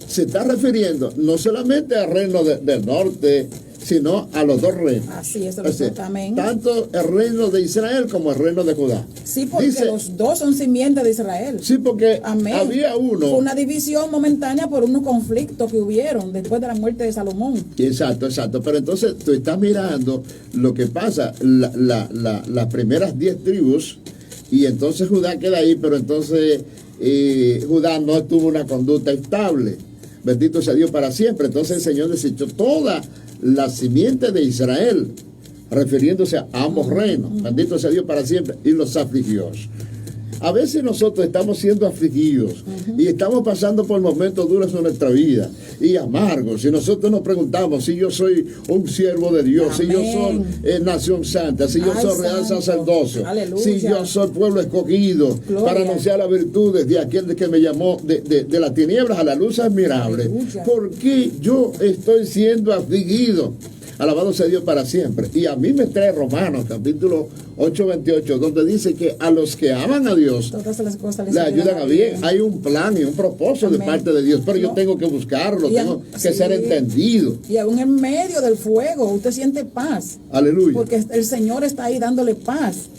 se está refiriendo no solamente al reino del norte, sino a los dos reinos. Así es, los dos, amén. Tanto el reino de Israel como el reino de Judá. Sí, porque los dos son simientes de Israel. Sí, porque había uno. Fue una división momentánea por unos conflictos que hubieron después de la muerte de Salomón. Exacto. Pero entonces tú estás mirando lo que pasa, las primeras 10 tribus, y entonces Judá queda ahí, pero entonces Judá no tuvo una conducta estable. Bendito sea Dios para siempre. Entonces el Señor desechó toda la simiente de Israel, refiriéndose a ambos reinos. Bendito sea Dios para siempre. Y los afligió. A veces nosotros estamos siendo afligidos y estamos pasando por momentos duros en nuestra vida y amargos. Y nosotros nos preguntamos si yo soy un siervo de Dios, si yo soy nación santa, si yo soy real sacerdocio, si yo soy pueblo escogido para anunciar las virtudes de aquel que me llamó de las tinieblas a la luz admirable. ¿Por qué yo estoy siendo afligido? Alabado sea Dios para siempre. Y a mí me trae Romanos, capítulo 8:28, donde dice que a los que aman a Dios, todas las cosas le ayudan a bien. Hay un plan y un propósito de parte de Dios, pero yo tengo que buscarlo, tengo que ser entendido. Y aún en medio del fuego, usted siente paz. Aleluya. Porque el Señor está ahí dándole paz.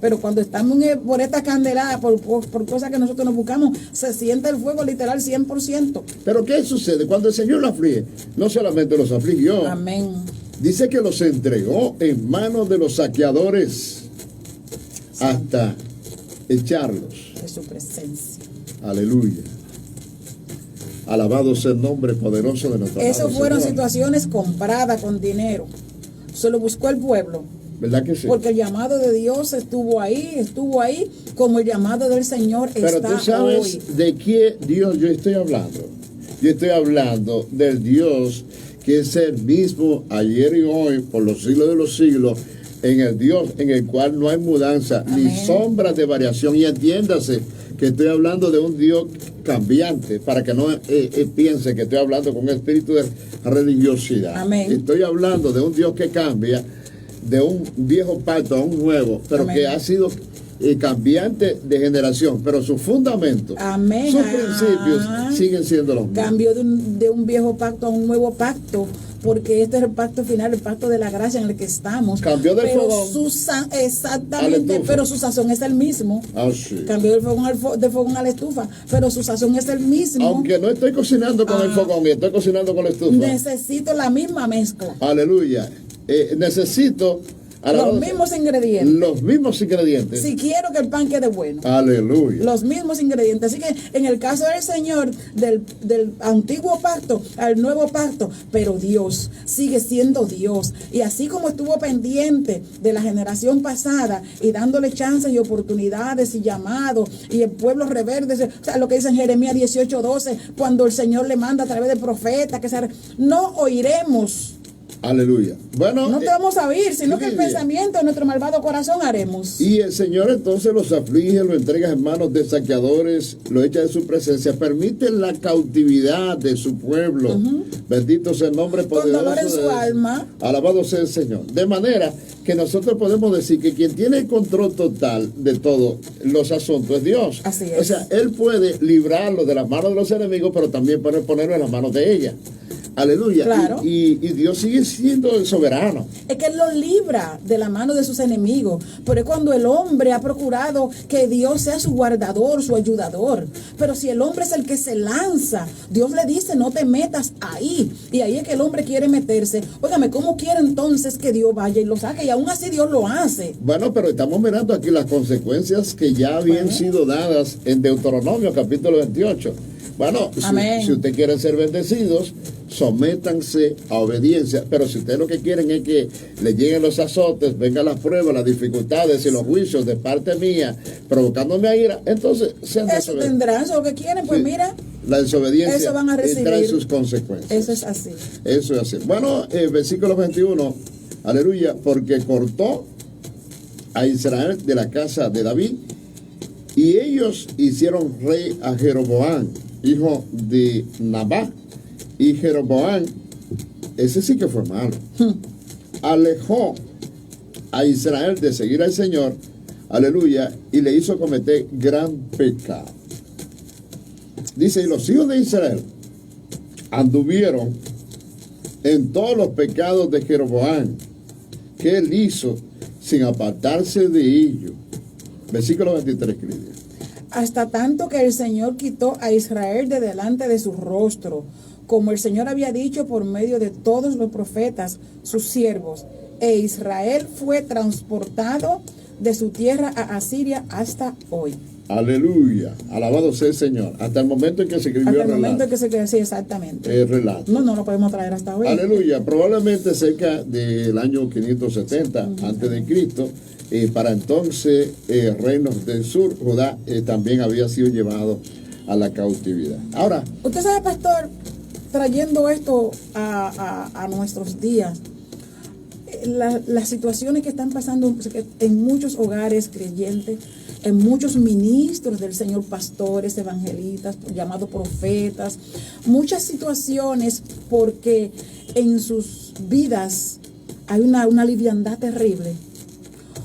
Pero cuando estamos por esta candelada, por cosas que nosotros nos buscamos, se siente el fuego literal 100%. Pero ¿qué sucede? Cuando el Señor lo aflige, no solamente los afligió. Amén. Dice que los entregó en manos de los saqueadores hasta echarlos. De su presencia. Aleluya. Alabado sea el nombre poderoso de nuestro Eso amado fueron Señor. situaciones compradas con dinero. Se lo buscó el pueblo. ¿Verdad que sí? Porque el llamado de Dios estuvo ahí, como el llamado del Señor Pero está tú sabes hoy. de qué Dios yo estoy hablando. Yo estoy hablando del Dios que es el mismo ayer y hoy, por los siglos de los siglos, en el Dios en el cual no hay mudanza, Amén. ni sombras de variación. Y entiéndase que estoy hablando de un Dios cambiante, para que no piense que estoy hablando con un espíritu de religiosidad. Amén. Estoy hablando de un Dios que cambia de un viejo pacto a un nuevo, pero Amén. que ha sido cambiante de generación, pero sus fundamentos, Amén. sus principios siguen siendo los mismos. Cambió de un viejo pacto a un nuevo pacto, porque este es el pacto final, el pacto de la gracia en el que estamos. Cambió del pero fogón exactamente, a la estufa. pero su sazón es el mismo. Ah, sí. Cambió del fogón a la estufa, pero su sazón es el mismo. Aunque no estoy cocinando con el fogón, estoy cocinando con la estufa. Necesito la misma mezcla. Aleluya. Necesito Los mismos ingredientes. Los mismos ingredientes. Si quiero que el pan quede bueno. Aleluya. Los mismos ingredientes. Así que en el caso del Señor, del antiguo pacto al nuevo pacto, pero Dios sigue siendo Dios. Y así como estuvo pendiente de la generación pasada y dándole chances y oportunidades y llamados, y el pueblo reverde, o sea, lo que dice en Jeremías 18:12, cuando el Señor le manda a través de profetas, no oiremos. Aleluya. Bueno, No te vamos a oír, sino que el sí. pensamiento de nuestro malvado corazón haremos. Y el Señor entonces los aflige, lo entrega en manos de saqueadores, lo echa de su presencia, permite la cautividad de su pueblo. Bendito sea el nombre poderoso. Con dolor en su Dios. alma. Alabado sea el Señor. De manera que nosotros podemos decir que quien tiene el control total de todos los asuntos es Dios. Así es. O sea, Él puede librarlo de las manos de los enemigos, pero también puede ponerlo en las manos de ella. Aleluya. Claro. Y Dios sigue siendo el soberano. Es que Él lo libra de la mano de sus enemigos. Pero es cuando el hombre ha procurado que Dios sea su guardador, su ayudador. Pero si el hombre es el que se lanza, Dios le dice, no te metas ahí. Y ahí es que el hombre quiere meterse. Óigame, ¿cómo quiere entonces que Dios vaya y lo saque? Y aún así Dios lo hace. Bueno, pero estamos mirando aquí las consecuencias que ya habían sido dadas en Deuteronomio capítulo 28. Bueno, si usted quiere ser bendecidos, sométanse a obediencia, pero si ustedes lo que quieren es que le lleguen los azotes, vengan las pruebas, las dificultades y los juicios de parte mía, provocándome a ira, entonces sean eso tendrán, eso lo que quieren, pues sí, mira, la desobediencia eso van a recibir, trae sus consecuencias. Eso es así. Eso es así. Bueno, versículo 21, aleluya, porque cortó a Israel de la casa de David y ellos hicieron rey a Jeroboam, hijo de Nabat. Y Jeroboam, ese sí que fue malo, alejó a Israel de seguir al Señor, aleluya, y le hizo cometer gran pecado. Dice, y los hijos de Israel anduvieron en todos los pecados de Jeroboam, que él hizo sin apartarse de ellos. Versículo 23, Cridia. Hasta tanto que el Señor quitó a Israel de delante de su rostro, como el Señor había dicho por medio de todos los profetas, sus siervos, e Israel fue transportado de su tierra a Asiria hasta hoy. Aleluya, alabado sea el Señor. Hasta el momento en que se escribió hasta el el momento relato. en que se quedó, sí, exactamente. El relato. No lo podemos traer hasta hoy. Aleluya, probablemente cerca del año 570 antes de Cristo. Para entonces, reinos del sur, Judá también había sido llevado a la cautividad. Ahora, usted sabe, pastor, trayendo esto a nuestros días, las situaciones que están pasando en muchos hogares creyentes, en muchos ministros del Señor, pastores, evangelistas, llamados profetas, muchas situaciones porque en sus vidas hay una liviandad terrible.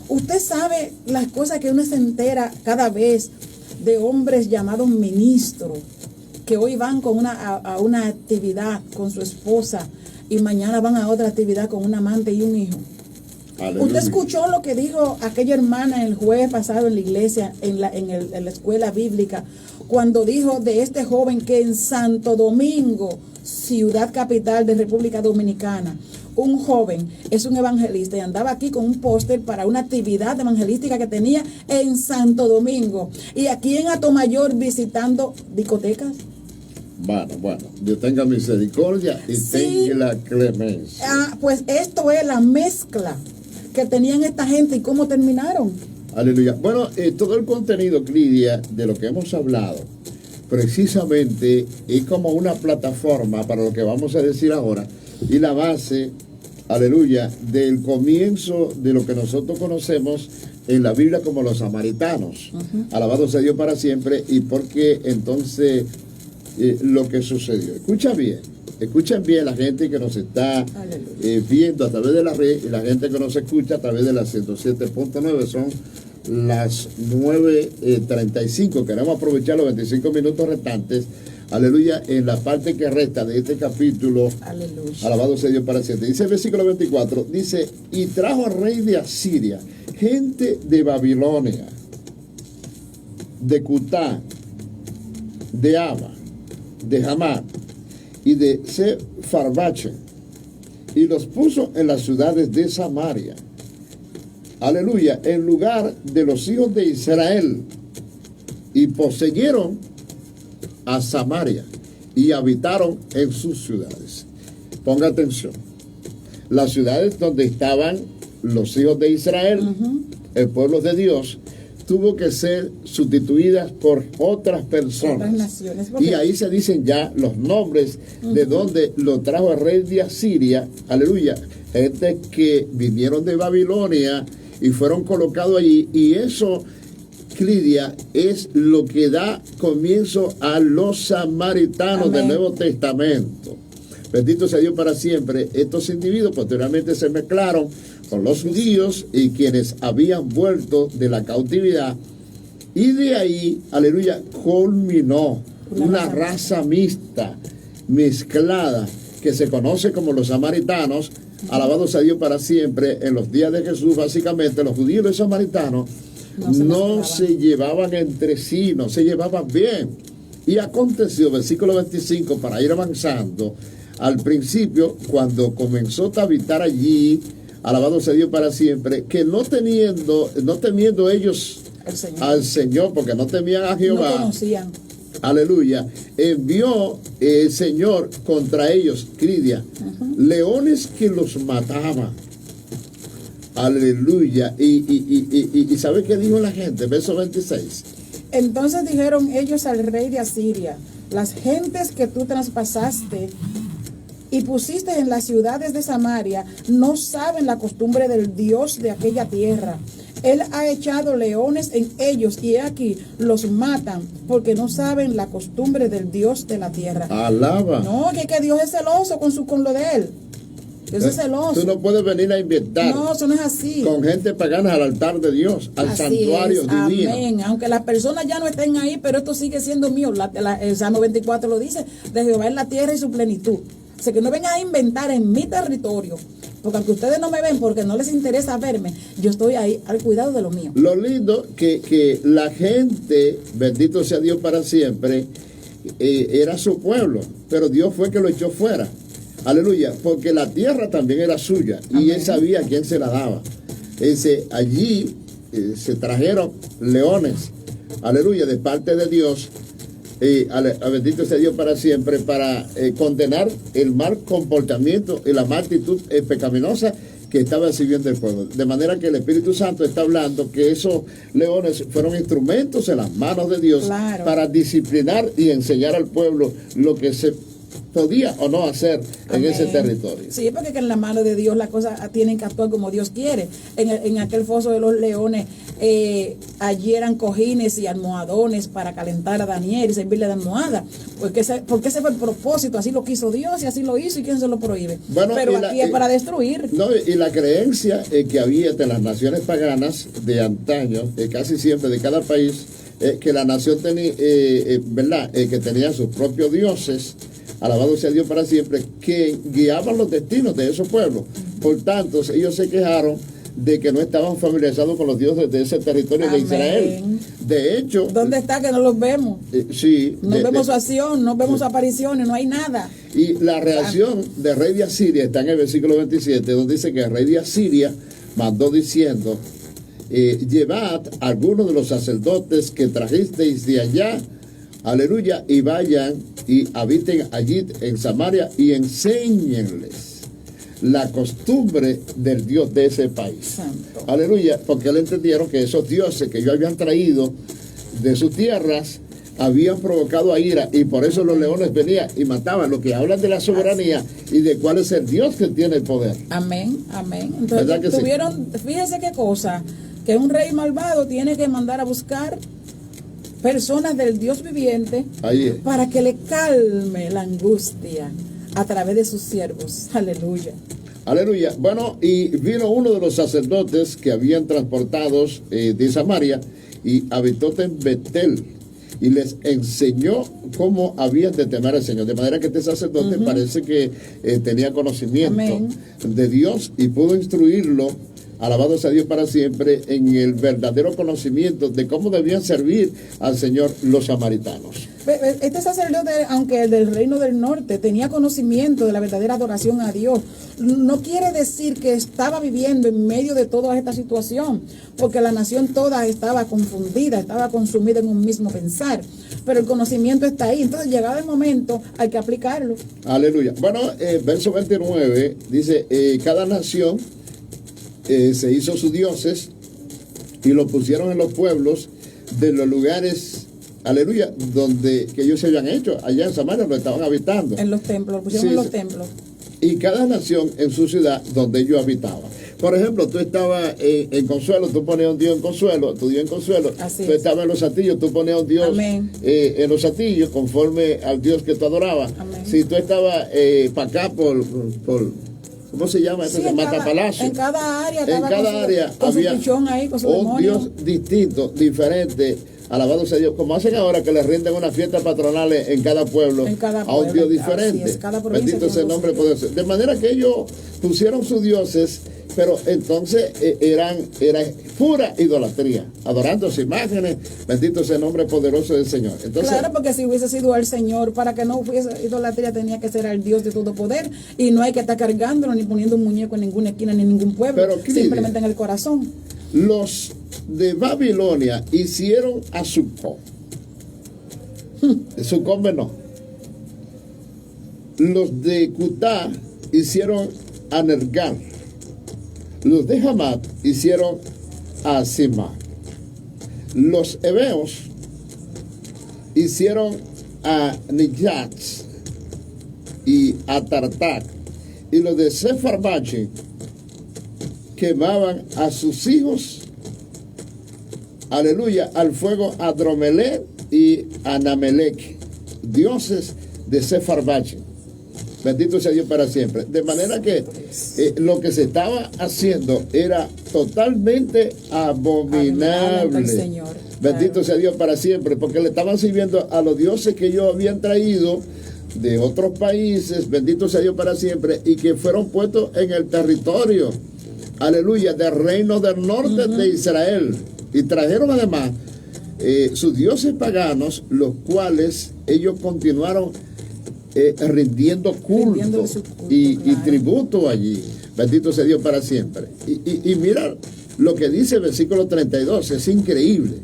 Usted sabe las cosas que uno se entera cada vez de hombres llamados ministros, que hoy van a una actividad con su esposa y mañana van a otra actividad con un amante y un hijo. Aleluya. Usted escuchó lo que dijo aquella hermana el jueves pasado en la iglesia, en la escuela bíblica, cuando dijo de este joven que en Santo Domingo, ciudad capital de República Dominicana, un joven es un evangelista y andaba aquí con un póster para una actividad evangelística que tenía en Santo Domingo, y aquí en Atomayor visitando discotecas. Bueno, Dios tenga misericordia y tenga clemencia. Pues esto es la mezcla que tenían esta gente y cómo terminaron. Aleluya. Bueno, todo el contenido, Clidia, de lo que hemos hablado, precisamente es como una plataforma para lo que vamos a decir ahora, y la base, aleluya, del comienzo de lo que nosotros conocemos en la Biblia como los samaritanos. Alabado sea Dios para siempre. Y porque entonces lo que sucedió. Escuchen bien la gente que nos está viendo a través de la red y la gente que nos escucha a través de la 107.9. Son las 9:35. Queremos aprovechar los 25 minutos restantes, aleluya, en la parte que resta de este capítulo. Aleluya. Alabado sea Dios para siempre. Dice el versículo 24, dice, y trajo al rey de Asiria gente de Babilonia, de Cutá, de Aba, de Hamat y de Sefarbache, y los puso en las ciudades de Samaria, aleluya, en lugar de los hijos de Israel, y poseyeron a Samaria y habitaron en sus ciudades. Ponga atención, las ciudades donde estaban los hijos de Israel, el pueblo de Dios, tuvo que ser sustituidas por otras personas. Naciones, y ahí se dicen ya los nombres de donde lo trajo el rey de Asiria, aleluya, gente que vinieron de Babilonia y fueron colocados allí, y eso, Clidia, es lo que da comienzo a los samaritanos. Amén. Del Nuevo Testamento. Bendito sea Dios para siempre. Estos individuos posteriormente se mezclaron con los judíos y quienes habían vuelto de la cautividad, y de ahí, aleluya, culminó una raza mixta, mezclada, que se conoce como los samaritanos. Alabado sea Dios para siempre. En los días de Jesús, básicamente, los judíos y los samaritanos no se llevaban entre sí, no se llevaban bien. Y aconteció, versículo 25, para ir avanzando, al principio, cuando comenzó a habitar allí, alabado sea Dios para siempre, que no temiendo ellos al Señor, porque no temían a Jehová, no conocían. Aleluya, envió el Señor contra ellos, Clidia, leones que los mataban. Aleluya. Y ¿sabe qué dijo la gente? Verso 26. Entonces dijeron ellos al rey de Asiria, las gentes que tú traspasaste y pusiste en las ciudades de Samaria no saben la costumbre del Dios de aquella tierra. Él ha echado leones en ellos, y aquí los matan, porque no saben la costumbre del Dios de la tierra. Alaba. No, que Dios es celoso con lo de él. Dios es celoso. Tú no puedes venir a inventar. No, eso no es así. Con gente pagana al altar de Dios, al así santuario divino. Amén. Aunque las personas ya no estén ahí, pero esto sigue siendo mío. El Salmo 24 lo dice, de Jehová es la tierra y su plenitud. O sea, que no vengan a inventar en mi territorio, porque aunque ustedes no me ven, porque no les interesa verme, yo estoy ahí al cuidado de lo mío. Lo lindo que la gente, bendito sea Dios para siempre, era su pueblo, pero Dios fue que lo echó fuera. Aleluya, porque la tierra también era suya. Amén. Y él sabía a quién se la daba. Allí se trajeron leones, aleluya, de parte de Dios. Bendito sea Dios para siempre, para condenar el mal comportamiento y la mala actitud pecaminosa que estaba recibiendo el pueblo. De manera que el Espíritu Santo está hablando que esos leones fueron instrumentos en las manos de Dios, claro, para disciplinar y enseñar al pueblo lo que se podía o no hacer en ese territorio. Sí, porque que en la mano de Dios las cosas tienen que actuar como Dios quiere. En aquel foso de los leones, allí eran cojines y almohadones para calentar a Daniel y servirle de almohada. Porque ese fue el propósito, así lo quiso Dios y así lo hizo, y quién se lo prohíbe. Bueno, pero aquí es para destruir. No, y la creencia que había entre las naciones paganas de antaño, casi siempre de cada país, que la nación tenía, ¿verdad? Que tenía sus propios dioses, alabado sea Dios para siempre, que guiaban los destinos de esos pueblos. Por tanto, ellos se quejaron de que no estaban familiarizados con los dioses de ese territorio. Amén. De Israel. De hecho, ¿dónde está que no los vemos? Sí. No vemos su acción, no vemos apariciones, no hay nada. Y la reacción del rey de Asiria está en el versículo 27, donde dice que el rey de Asiria mandó diciendo: llevad a algunos de los sacerdotes que trajisteis de allá, aleluya, y vayan y habiten allí en Samaria y enséñenles la costumbre del Dios de ese país. Santo. Aleluya, porque le entendieron que esos dioses que ellos habían traído de sus tierras habían provocado a ira, y por eso los leones venían y mataban. Lo que hablan de la soberanía y de cuál es el Dios que tiene el poder. Amén, amén. Entonces tuvieron, sí? Fíjese qué cosa, que un rey malvado tiene que mandar a buscar personas del Dios viviente para que le calme la angustia a través de sus siervos. Aleluya. Aleluya. Bueno, y vino uno de los sacerdotes que habían transportados de Samaria y habitó en Betel y les enseñó cómo habían de temer al Señor. De manera que este sacerdote parece que tenía conocimiento de Dios y pudo instruirlo, alabado sea Dios para siempre, en el verdadero conocimiento de cómo debían servir al Señor los samaritanos. Este sacerdote, aunque el del reino del norte, tenía conocimiento de la verdadera adoración a Dios, no quiere decir que estaba viviendo en medio de toda esta situación, porque la nación toda estaba confundida, estaba consumida en un mismo pensar, pero el conocimiento está ahí. Entonces, llegado el momento, hay que aplicarlo. Aleluya. Bueno, verso 29 dice: cada nación se hizo sus dioses y los pusieron en los pueblos de los lugares, aleluya, donde que ellos se habían hecho. Allá en Samaria lo estaban habitando. En los templos, lo pusieron en los templos. Y cada nación en su ciudad donde ellos habitaban. Por ejemplo, tú estabas en Consuelo, tú ponías un Dios en Consuelo, tu Dios en Consuelo. Así tú estabas en Los Atillos, tú ponías un Dios en Los Atillos, conforme al Dios que tú adorabas. Amén. Si tú estabas para acá por ¿cómo se llama? Sí, Mata Palacio. En cada área, con había su pichón ahí, con su un demonio. Dios distinto, diferente. Alabado sea Dios, como hacen ahora que les rinden unas fiestas patronales en cada pueblo, a un Dios diferente. Bendito sea el nombre poderoso. De manera que ellos pusieron sus dioses, pero entonces era pura idolatría, adorando sus imágenes. Bendito sea el nombre poderoso del Señor. Entonces, claro, porque si hubiese sido al Señor, para que no fuese idolatría, tenía que ser al Dios de todo poder, y no hay que estar cargándolo ni poniendo un muñeco en ninguna esquina ni en ningún pueblo, simplemente en el corazón. Los de Babilonia hicieron a Sucó. Sucó no. Los de Cutá hicieron a Nergal. Los de Hamat hicieron a Sima. Los hebeos hicieron a Niyatz y a Tartak. Y los de Sefarbachi quemaban a sus hijos, aleluya, al fuego a Dromelech y a Namelech, dioses de Sefarbachi. Bendito sea Dios para siempre. De manera que lo que se estaba haciendo era totalmente abominable. Señor. Bendito sea Dios para siempre, porque le estaban sirviendo a los dioses que ellos habían traído de otros países, bendito sea Dios para siempre, y que fueron puestos en el territorio, aleluya, del reino del norte de Israel. Y trajeron además sus dioses paganos, los cuales ellos continuaron rindiendo culto y tributo allí. Bendito sea Dios para siempre. Y mira lo que dice el versículo 32, es increíble.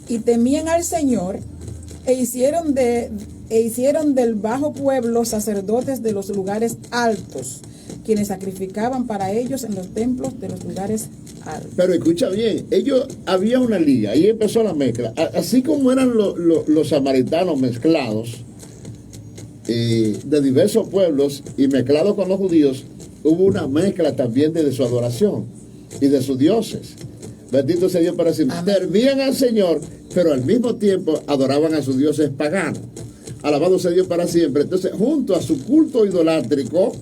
Y temían al Señor e hicieron del bajo pueblo sacerdotes de los lugares altos, quienes sacrificaban para ellos en los templos de los lugares altos. Pero escucha bien, había una liga, ahí empezó la mezcla. Así como eran los samaritanos mezclados, de diversos pueblos y mezclado con los judíos, hubo una mezcla también de su adoración y de sus dioses. Bendito sea Dios para siempre. Servían al Señor, pero al mismo tiempo adoraban a sus dioses paganos. Alabado sea Dios para siempre. Entonces, junto a su culto idolátrico,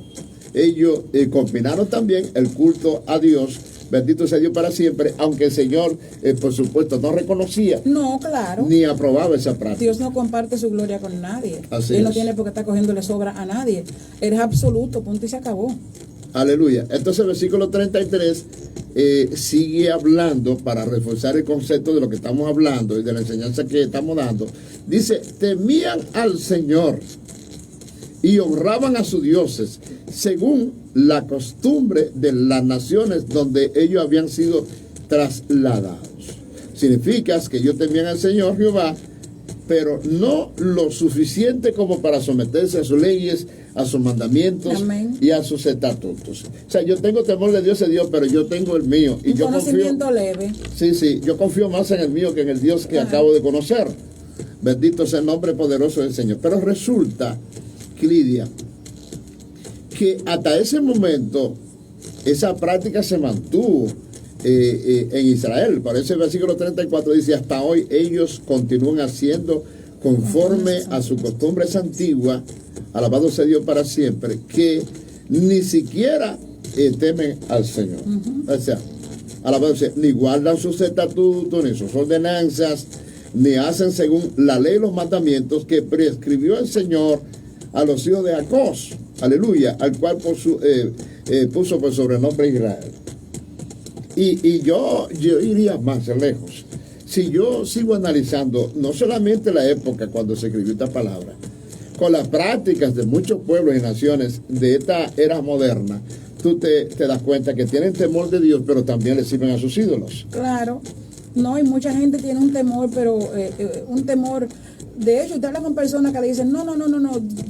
ellos combinaron también el culto a Dios. Bendito sea Dios para siempre, aunque el Señor, por supuesto, no reconocía. No, claro. Ni aprobaba esa práctica. Dios no comparte su gloria con nadie. Así Él no es. tiene por qué estar cogiéndole sobra a nadie. Él es absoluto, punto y se acabó. Aleluya. Entonces el versículo 33 sigue hablando para reforzar el concepto de lo que estamos hablando y de la enseñanza que estamos dando. Dice, temían al Señor y honraban a sus dioses, según la costumbre de las naciones donde ellos habían sido trasladados. Significa que ellos temían al Señor Jehová, pero no lo suficiente como para someterse a sus leyes, a sus mandamientos. Amén. Y a sus estatutos. O sea, yo tengo temor de Dios, pero yo tengo el mío. Y un yo conocimiento confío, leve. Sí, yo confío más en el mío que en el Dios que acabo de conocer. Bendito sea el nombre poderoso del Señor. Pero resulta, Lidia, que hasta ese momento esa práctica se mantuvo en Israel. Por eso el versículo 34 dice, hasta hoy ellos continúan haciendo conforme a sus costumbres antiguas, alabado sea Dios para siempre, que ni siquiera temen al Señor. O sea, alabado sea, ni guardan sus estatutos, ni sus ordenanzas, ni hacen según la ley y los mandamientos que prescribió el Señor a los hijos de Jacob, aleluya, al cual puso por sobrenombre Israel. Y yo iría más lejos. Si yo sigo analizando no solamente la época cuando se escribió esta palabra, con las prácticas de muchos pueblos y naciones de esta era moderna, tú te das cuenta que tienen temor de Dios, pero también le sirven a sus ídolos. Claro, no, y mucha gente tiene un temor, pero un temor. De hecho, usted habla con personas que le dicen, no,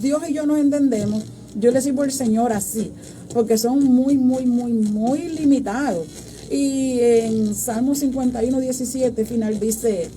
Dios y yo nos entendemos, yo le sirvo al Señor así, porque son muy limitados. Y en Salmo 51, 17, final dice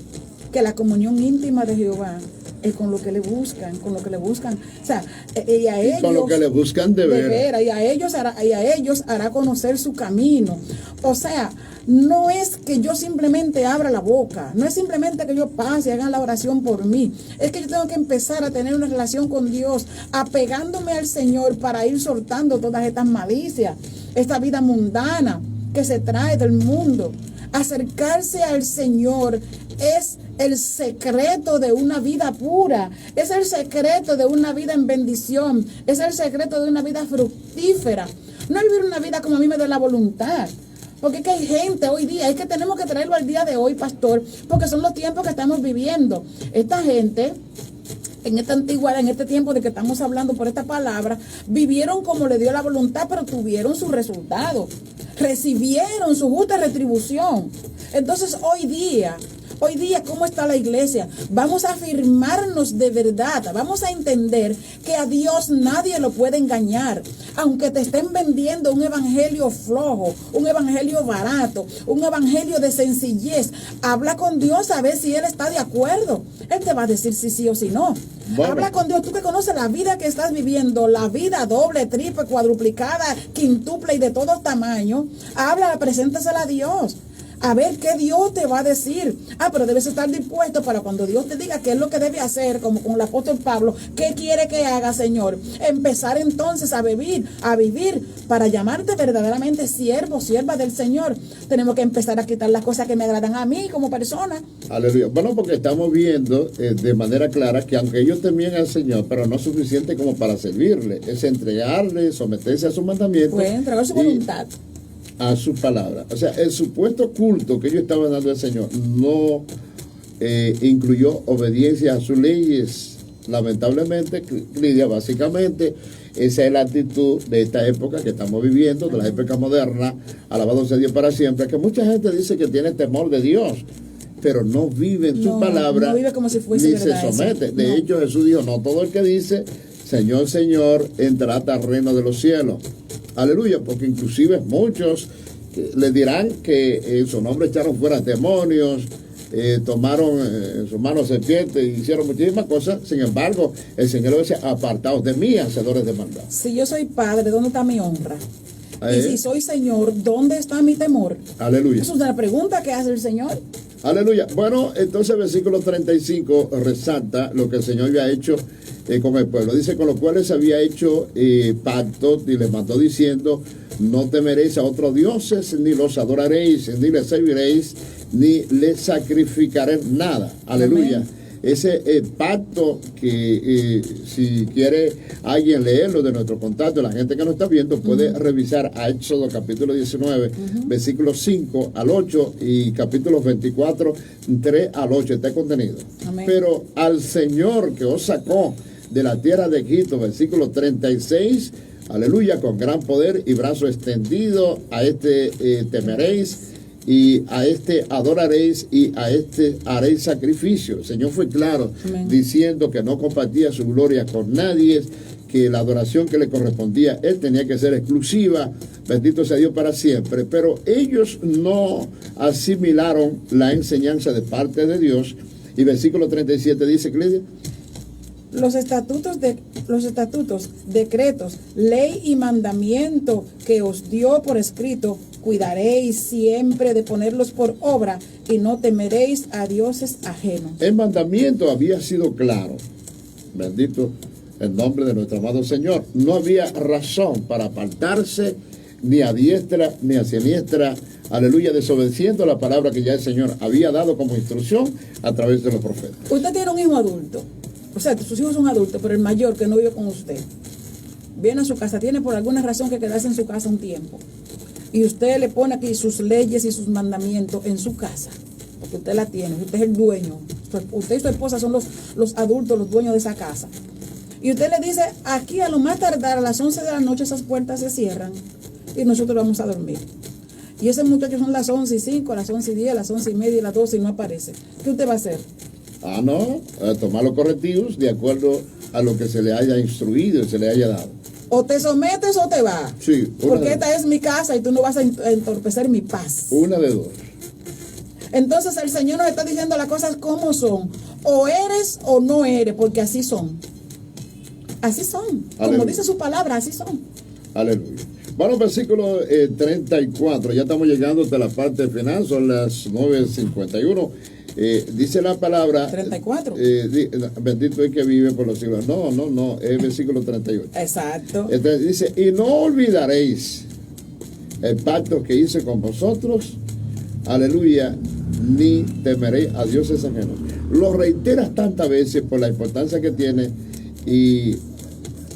que la comunión íntima de Jehová es con lo que le buscan, o sea, y a ellos, con lo que le buscan de veras, y a ellos hará conocer su camino. O sea, no es que yo simplemente abra la boca, no es simplemente que yo pase y hagan la oración por mí, es que yo tengo que empezar a tener una relación con Dios, apegándome al Señor para ir soltando todas estas malicias, esta vida mundana que se trae del mundo. Acercarse al Señor es el secreto de una vida pura, es el secreto de una vida en bendición, es el secreto de una vida fructífera. No vivir una vida como a mí me dé la voluntad. Porque es que hay gente hoy día, es que tenemos que traerlo al día de hoy, pastor, porque son los tiempos que estamos viviendo. Esta gente, en esta antigüedad, en este tiempo de que estamos hablando por esta palabra, vivieron como le dio la voluntad, pero tuvieron su resultado. Recibieron su justa retribución. Entonces hoy día, ¿cómo está la iglesia? Vamos a afirmarnos de verdad, vamos a entender que a Dios nadie lo puede engañar. Aunque te estén vendiendo un evangelio flojo, un evangelio barato, un evangelio de sencillez, habla con Dios a ver si Él está de acuerdo. Él te va a decir si sí o si no. Bueno. Habla con Dios, tú que conoces la vida que estás viviendo, la vida doble, triple, cuadruplicada, quintuple y de todo tamaño. Habla, preséntasela a Dios. A ver qué Dios te va a decir. Pero debes estar dispuesto para cuando Dios te diga qué es lo que debe hacer, como con el apóstol Pablo, qué quiere que haga, Señor. Empezar entonces a vivir para llamarte verdaderamente siervo, sierva del Señor. Tenemos que empezar a quitar las cosas que me agradan a mí como persona. Aleluya. Bueno, porque estamos viendo de manera clara que aunque ellos temían al Señor, pero no suficiente como para servirle, es entregarle, someterse a sus mandamientos. Pues entregar su voluntad. A su palabra. O sea, el supuesto culto que ellos estaban dando al Señor no incluyó obediencia a sus leyes. Lamentablemente, Lidia, básicamente, esa es la actitud de esta época que estamos viviendo, de la época moderna, alabado sea Dios para siempre, que mucha gente dice que tiene temor de Dios, pero no vive en su palabra, no vive como si fuese ni verdad, se somete. eso. De hecho, Jesús dijo, no todo el que dice, Señor, Señor, entrará al reino de los cielos. Aleluya, porque inclusive muchos les dirán que en su nombre echaron fuera demonios, tomaron en sus manos serpientes y hicieron muchísimas cosas. Sin embargo, el Señor le decía, apartaos de mí, hacedores de maldad. Si yo soy padre, ¿dónde está mi honra? Y si soy Señor, ¿dónde está mi temor? Aleluya. Esa es una pregunta que hace el Señor. Aleluya. Bueno, entonces el versículo 35 resalta lo que el Señor había hecho con el pueblo. Dice, con los cuales había hecho pacto y les mandó diciendo, no temeréis a otros dioses, ni los adoraréis, ni les serviréis, ni les sacrificaréis nada. Aleluya. Amén. Ese pacto que si quiere alguien leerlo de nuestro contacto, la gente que nos está viendo puede revisar a Éxodo capítulo 19, versículos 5 al 8 y capítulos 24, 3 al 8, está contenido. Amén. Pero al Señor que os sacó de la tierra de Egipto, versículo 36, aleluya, con gran poder y brazo extendido, a temeréis, y a adoraréis, y a haréis sacrificio. El Señor fue claro, amén, diciendo que no compartía su gloria con nadie, que la adoración que le correspondía, él tenía que ser exclusiva, bendito sea Dios para siempre. Pero ellos no asimilaron la enseñanza de parte de Dios. Y versículo 37 dice, Clidia, los estatutos, decretos, ley y mandamiento que os dio por escrito, cuidaréis siempre de ponerlos por obra y no temeréis a dioses ajenos. El mandamiento había sido claro. Bendito el nombre de nuestro amado Señor. No había razón para apartarse ni a diestra ni a siniestra. Aleluya, desobedeciendo la palabra que ya el Señor había dado como instrucción a través de los profetas. Usted tiene un hijo adulto. O sea, sus hijos son adultos, pero el mayor que no vive con usted viene a su casa, tiene por alguna razón que quedarse en su casa un tiempo. Y usted le pone aquí sus leyes y sus mandamientos en su casa, porque usted la tiene, usted es el dueño. Usted y su esposa son los adultos, los dueños de esa casa. Y usted le dice, aquí a lo más tardar a las 11 de la noche esas puertas se cierran y nosotros vamos a dormir. Y ese muchacho son las 11:05, las 11:10, las 11:30 y las 12 y no aparece. ¿Qué usted va a hacer? No, tomar los correctivos de acuerdo a lo que se le haya instruido y se le haya dado. O te sometes o te vas. Sí. Porque esta es mi casa y tú no vas a entorpecer mi paz. Una de dos. Entonces el Señor nos está diciendo las cosas como son. O eres o no eres, porque así son. Así son. Aleluya. Como dice su palabra, así son. Aleluya. Bueno, versículo 34. Ya estamos llegando hasta la parte final. Son las 9:51. Dice la palabra 34. Bendito es que vive por los siglos. No, es versículo 38. Exacto. Entonces dice, y no olvidaréis el pacto que hice con vosotros, aleluya, ni temeréis a dioses ajenos. Lo reiteras tantas veces por la importancia que tiene y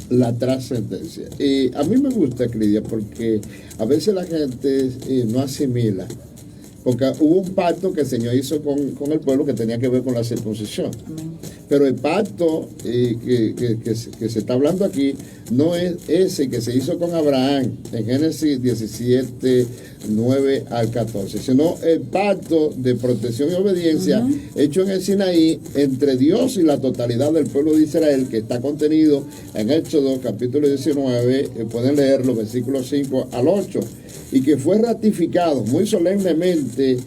la trascendencia. Y a mí me gusta, Clidia, porque a veces la gente no asimila. Porque hubo un pacto que el Señor hizo con el pueblo que tenía que ver con la circuncisión. Amén. Pero el pacto que se está hablando aquí no es ese que se hizo con Abraham en Génesis 17, 9 al 14, sino el pacto de protección y obediencia hecho en el Sinaí entre Dios y la totalidad del pueblo de Israel, que está contenido en Éxodo capítulo 19, pueden leerlo, versículos 5 al 8. Y que fue ratificado muy solemnemente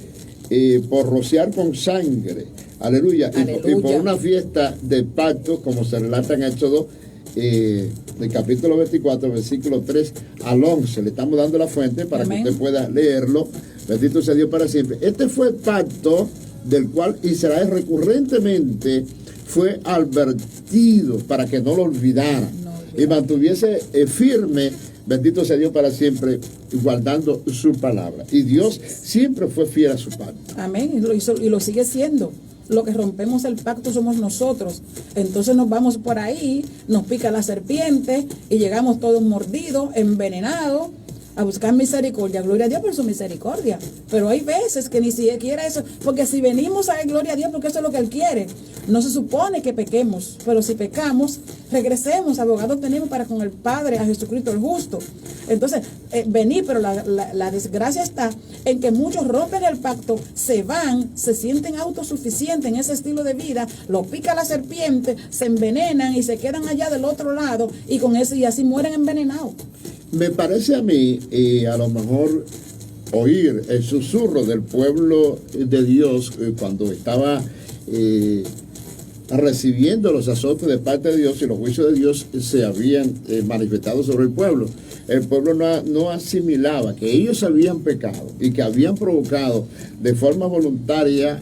por rociar con sangre, aleluya, y por una fiesta de pacto, como se relata en Éxodo, del capítulo 24, versículo 3 al 11. Le estamos dando la fuente para Amén. Que usted pueda leerlo. Bendito sea Dios para siempre. Este fue el pacto del cual Israel recurrentemente fue advertido para que no lo olvidara y mantuviese firme. Bendito sea Dios para siempre, guardando su palabra. Y Dios siempre fue fiel a su pacto. Amén. Y lo hizo, y lo sigue siendo. Lo que rompemos el pacto somos nosotros. Entonces nos vamos por ahí, nos pica la serpiente y llegamos todos mordidos, envenenados, a buscar misericordia. Gloria a Dios por su misericordia. Pero hay veces que ni siquiera eso, porque si venimos a gloria a Dios, porque eso es lo que Él quiere. No se supone que pequemos, pero si pecamos, regresemos, abogado tenemos para con el Padre, a Jesucristo el justo. Entonces, venir, pero la desgracia está en que muchos rompen el pacto, se van, se sienten autosuficientes en ese estilo de vida, lo pica la serpiente, se envenenan y se quedan allá del otro lado y con eso y así mueren envenenados. Me parece a mí, a lo mejor oír el susurro del pueblo de Dios cuando estaba recibiendo los azotes de parte de Dios y los juicios de Dios se habían manifestado sobre el pueblo. El pueblo no asimilaba que ellos habían pecado y que habían provocado de forma voluntaria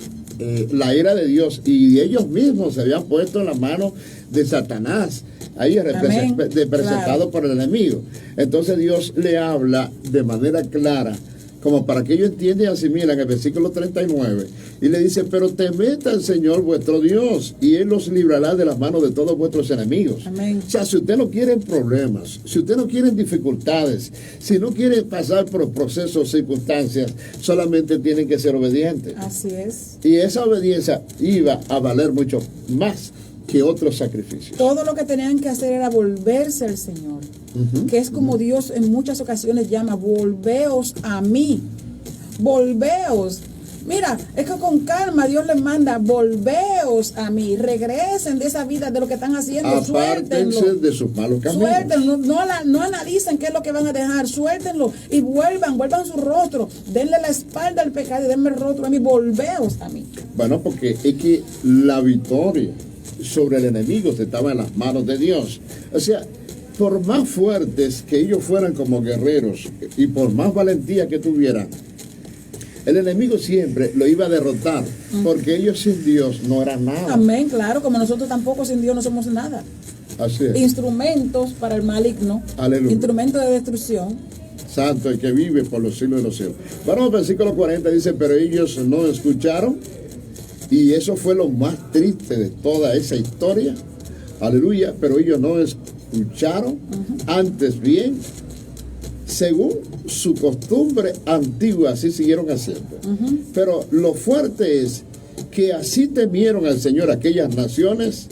la ira de Dios, y ellos mismos se habían puesto en la mano de Satanás, ahí representado por el enemigo. Entonces Dios le habla de manera clara, como para que ellos entiendan y asimilen, el versículo 39, y le dice: pero temed al Señor vuestro Dios, y Él los librará de las manos de todos vuestros enemigos. Amén. O sea, si usted no quiere problemas, si usted no quiere dificultades, si no quiere pasar por procesos, circunstancias, solamente tienen que ser obedientes. Así es. Y esa obediencia iba a valer mucho más que otros sacrificios. Todo lo que tenían que hacer era volverse al Señor, que es como Dios en muchas ocasiones llama: volveos a mí, volveos. Mira, es que con calma Dios les manda: volveos a mí, regresen de esa vida, de lo que están haciendo, apártense de sus malos caminos. Suéltenlo, no analicen qué es lo que van a dejar, suéltenlo y vuelvan su rostro, denle la espalda al pecado y denme el rostro a mí, volveos a mí. Bueno, porque es que la victoria sobre el enemigo estaba en las manos de Dios. O sea, por más fuertes que ellos fueran como guerreros y por más valentía que tuvieran, el enemigo siempre lo iba a derrotar, porque ellos sin Dios no eran nada. Amén, claro, como nosotros tampoco sin Dios no somos nada. Así es. Instrumentos para el maligno. Aleluya. Instrumentos de destrucción. Santo, el que vive por los siglos de los siglos. Bueno, el versículo 40 dice: pero ellos no escucharon. Y eso fue lo más triste de toda esa historia. Aleluya. Pero ellos no escucharon. Antes bien, según su costumbre antigua, así siguieron haciendo. Pero lo fuerte es que así temieron al Señor aquellas naciones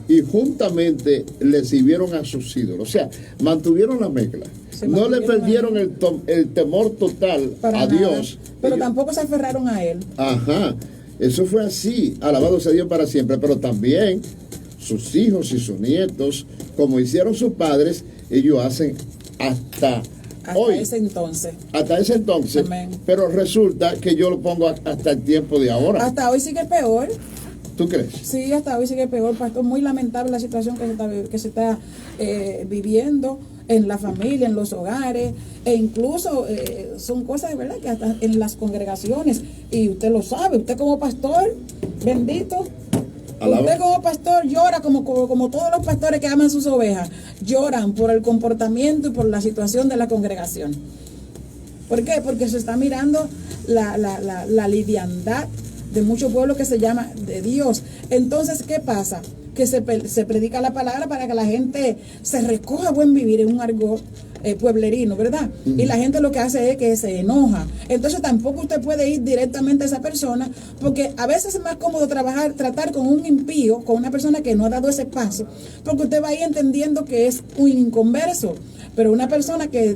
y juntamente le sirvieron a sus ídolos. O sea, mantuvieron la mezcla. No le perdieron el temor total a Dios. Pero tampoco se aferraron a Él. Ajá. Eso fue así, alabado sea Dios para siempre, pero también sus hijos y sus nietos, como hicieron sus padres, ellos hacen hasta hoy. Ese entonces. Hasta ese entonces. Amén. Pero resulta que yo lo pongo hasta el tiempo de ahora. Hasta hoy sigue peor. ¿Tú crees? Sí, hasta hoy sigue peor, pastor. Muy lamentable la situación que se está viviendo en la familia, en los hogares, e incluso son cosas de verdad que hasta en las congregaciones, y usted lo sabe, usted como pastor, bendito, usted como pastor llora como todos los pastores que aman sus ovejas, lloran por el comportamiento y por la situación de la congregación. ¿Por qué? Porque se está mirando la liviandad de muchos pueblos que se llama de Dios. Entonces, ¿qué pasa? Que se predica la palabra para que la gente se recoja buen vivir en un argot pueblerino, ¿verdad? Y la gente lo que hace es que se enoja. Entonces tampoco usted puede ir directamente a esa persona, porque a veces es más cómodo tratar con un impío, con una persona que no ha dado ese paso, porque usted va a ir entendiendo que es un inconverso. Pero una persona que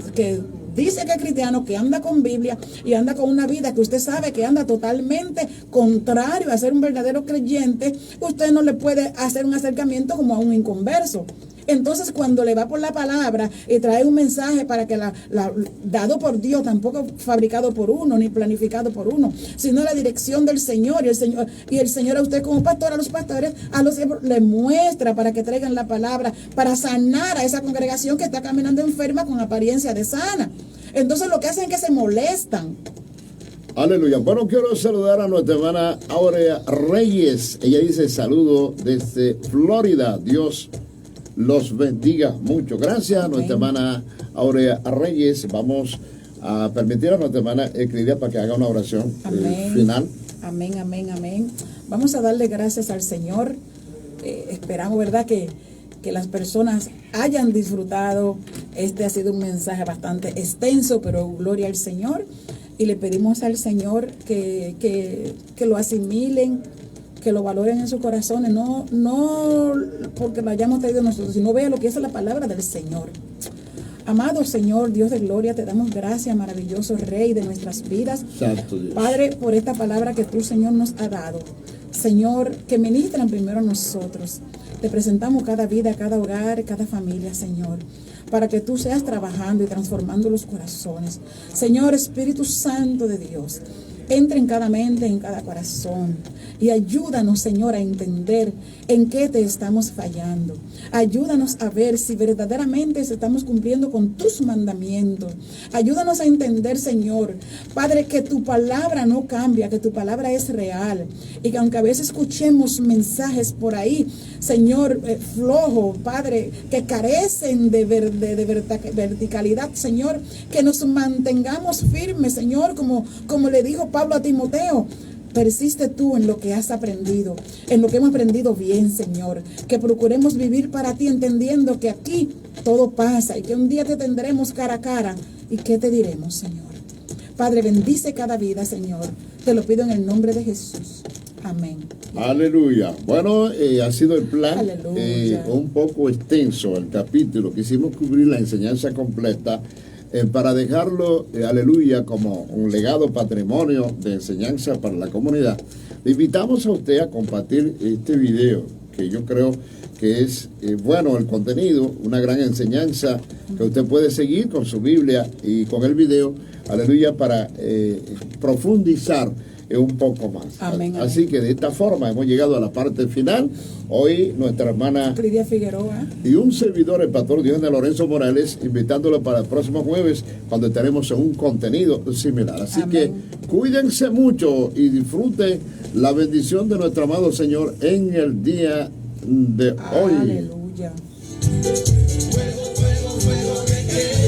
dice que es cristiano, que anda con Biblia y anda con una vida que usted sabe que anda totalmente contrario a ser un verdadero creyente, usted no le puede hacer un acercamiento como a un inconverso. Entonces, cuando le va por la palabra y trae un mensaje para que dado por Dios, tampoco fabricado por uno ni planificado por uno, sino la dirección del Señor, y el Señor a usted como pastor, a los pastores, a los le muestra para que traigan la palabra, para sanar a esa congregación que está caminando enferma con apariencia de sana. Entonces, lo que hacen es que se molestan. Aleluya. Bueno, quiero saludar a nuestra hermana Aurea Reyes. Ella dice: saludo desde Florida. Dios los bendiga mucho. Gracias a nuestra hermana Aurea Reyes. Vamos a permitir a nuestra hermana Cridia para que haga una oración final. Amén, amén, amén. Vamos a darle gracias al Señor. Esperamos, ¿verdad?, que las personas hayan disfrutado. Este ha sido un mensaje bastante extenso, pero gloria al Señor. Y le pedimos al Señor que lo asimilen, que lo valoren en sus corazones, no porque lo hayamos traído nosotros, sino vean lo que es la palabra del Señor. Amado Señor, Dios de gloria, te damos gracias, maravilloso Rey de nuestras vidas. Santo Dios. Padre, por esta palabra que tú, Señor, nos ha dado. Señor, que ministran primero a nosotros. Te presentamos cada vida, cada hogar, cada familia, Señor. para que tú seas trabajando y transformando los corazones. Señor, Espíritu Santo de Dios, entra en cada mente, en cada corazón y ayúdanos, Señor, a entender en qué te estamos fallando. Ayúdanos a ver si verdaderamente estamos cumpliendo con tus mandamientos. Ayúdanos a entender, Señor, Padre, que tu palabra no cambia, que tu palabra es real y que aunque a veces escuchemos mensajes por ahí, Señor, flojos, Padre, que carecen de verticalidad, Señor, que nos mantengamos firmes, Señor, como le dijo Pablo a Timoteo. Persiste tú en lo que has aprendido, en lo que hemos aprendido bien, Señor. Que procuremos vivir para ti, entendiendo que aquí todo pasa y que un día te tendremos cara a cara. ¿Y qué te diremos, Señor? Padre, bendice cada vida, Señor. Te lo pido en el nombre de Jesús. Amén. Aleluya. Bueno, ha sido el plan un poco extenso el capítulo. Quisimos cubrir la enseñanza completa. Para dejarlo, aleluya, como un legado patrimonio de enseñanza para la comunidad. Le invitamos a usted a compartir este video, que yo creo que es bueno el contenido, una gran enseñanza que usted puede seguir con su Biblia y con el video, aleluya, para profundizar un poco más. Amén, así amén. que de esta forma hemos llegado a la parte final. Hoy nuestra hermana Lidia Figueroa y un servidor, el pastor Diogenes Lorenzo Morales, invitándolo para el próximo jueves, cuando estaremos en un contenido similar. Así amén. que cuídense mucho y disfruten la bendición de nuestro amado Señor en el día de hoy. Aleluya. Fuego, fuego, fuego de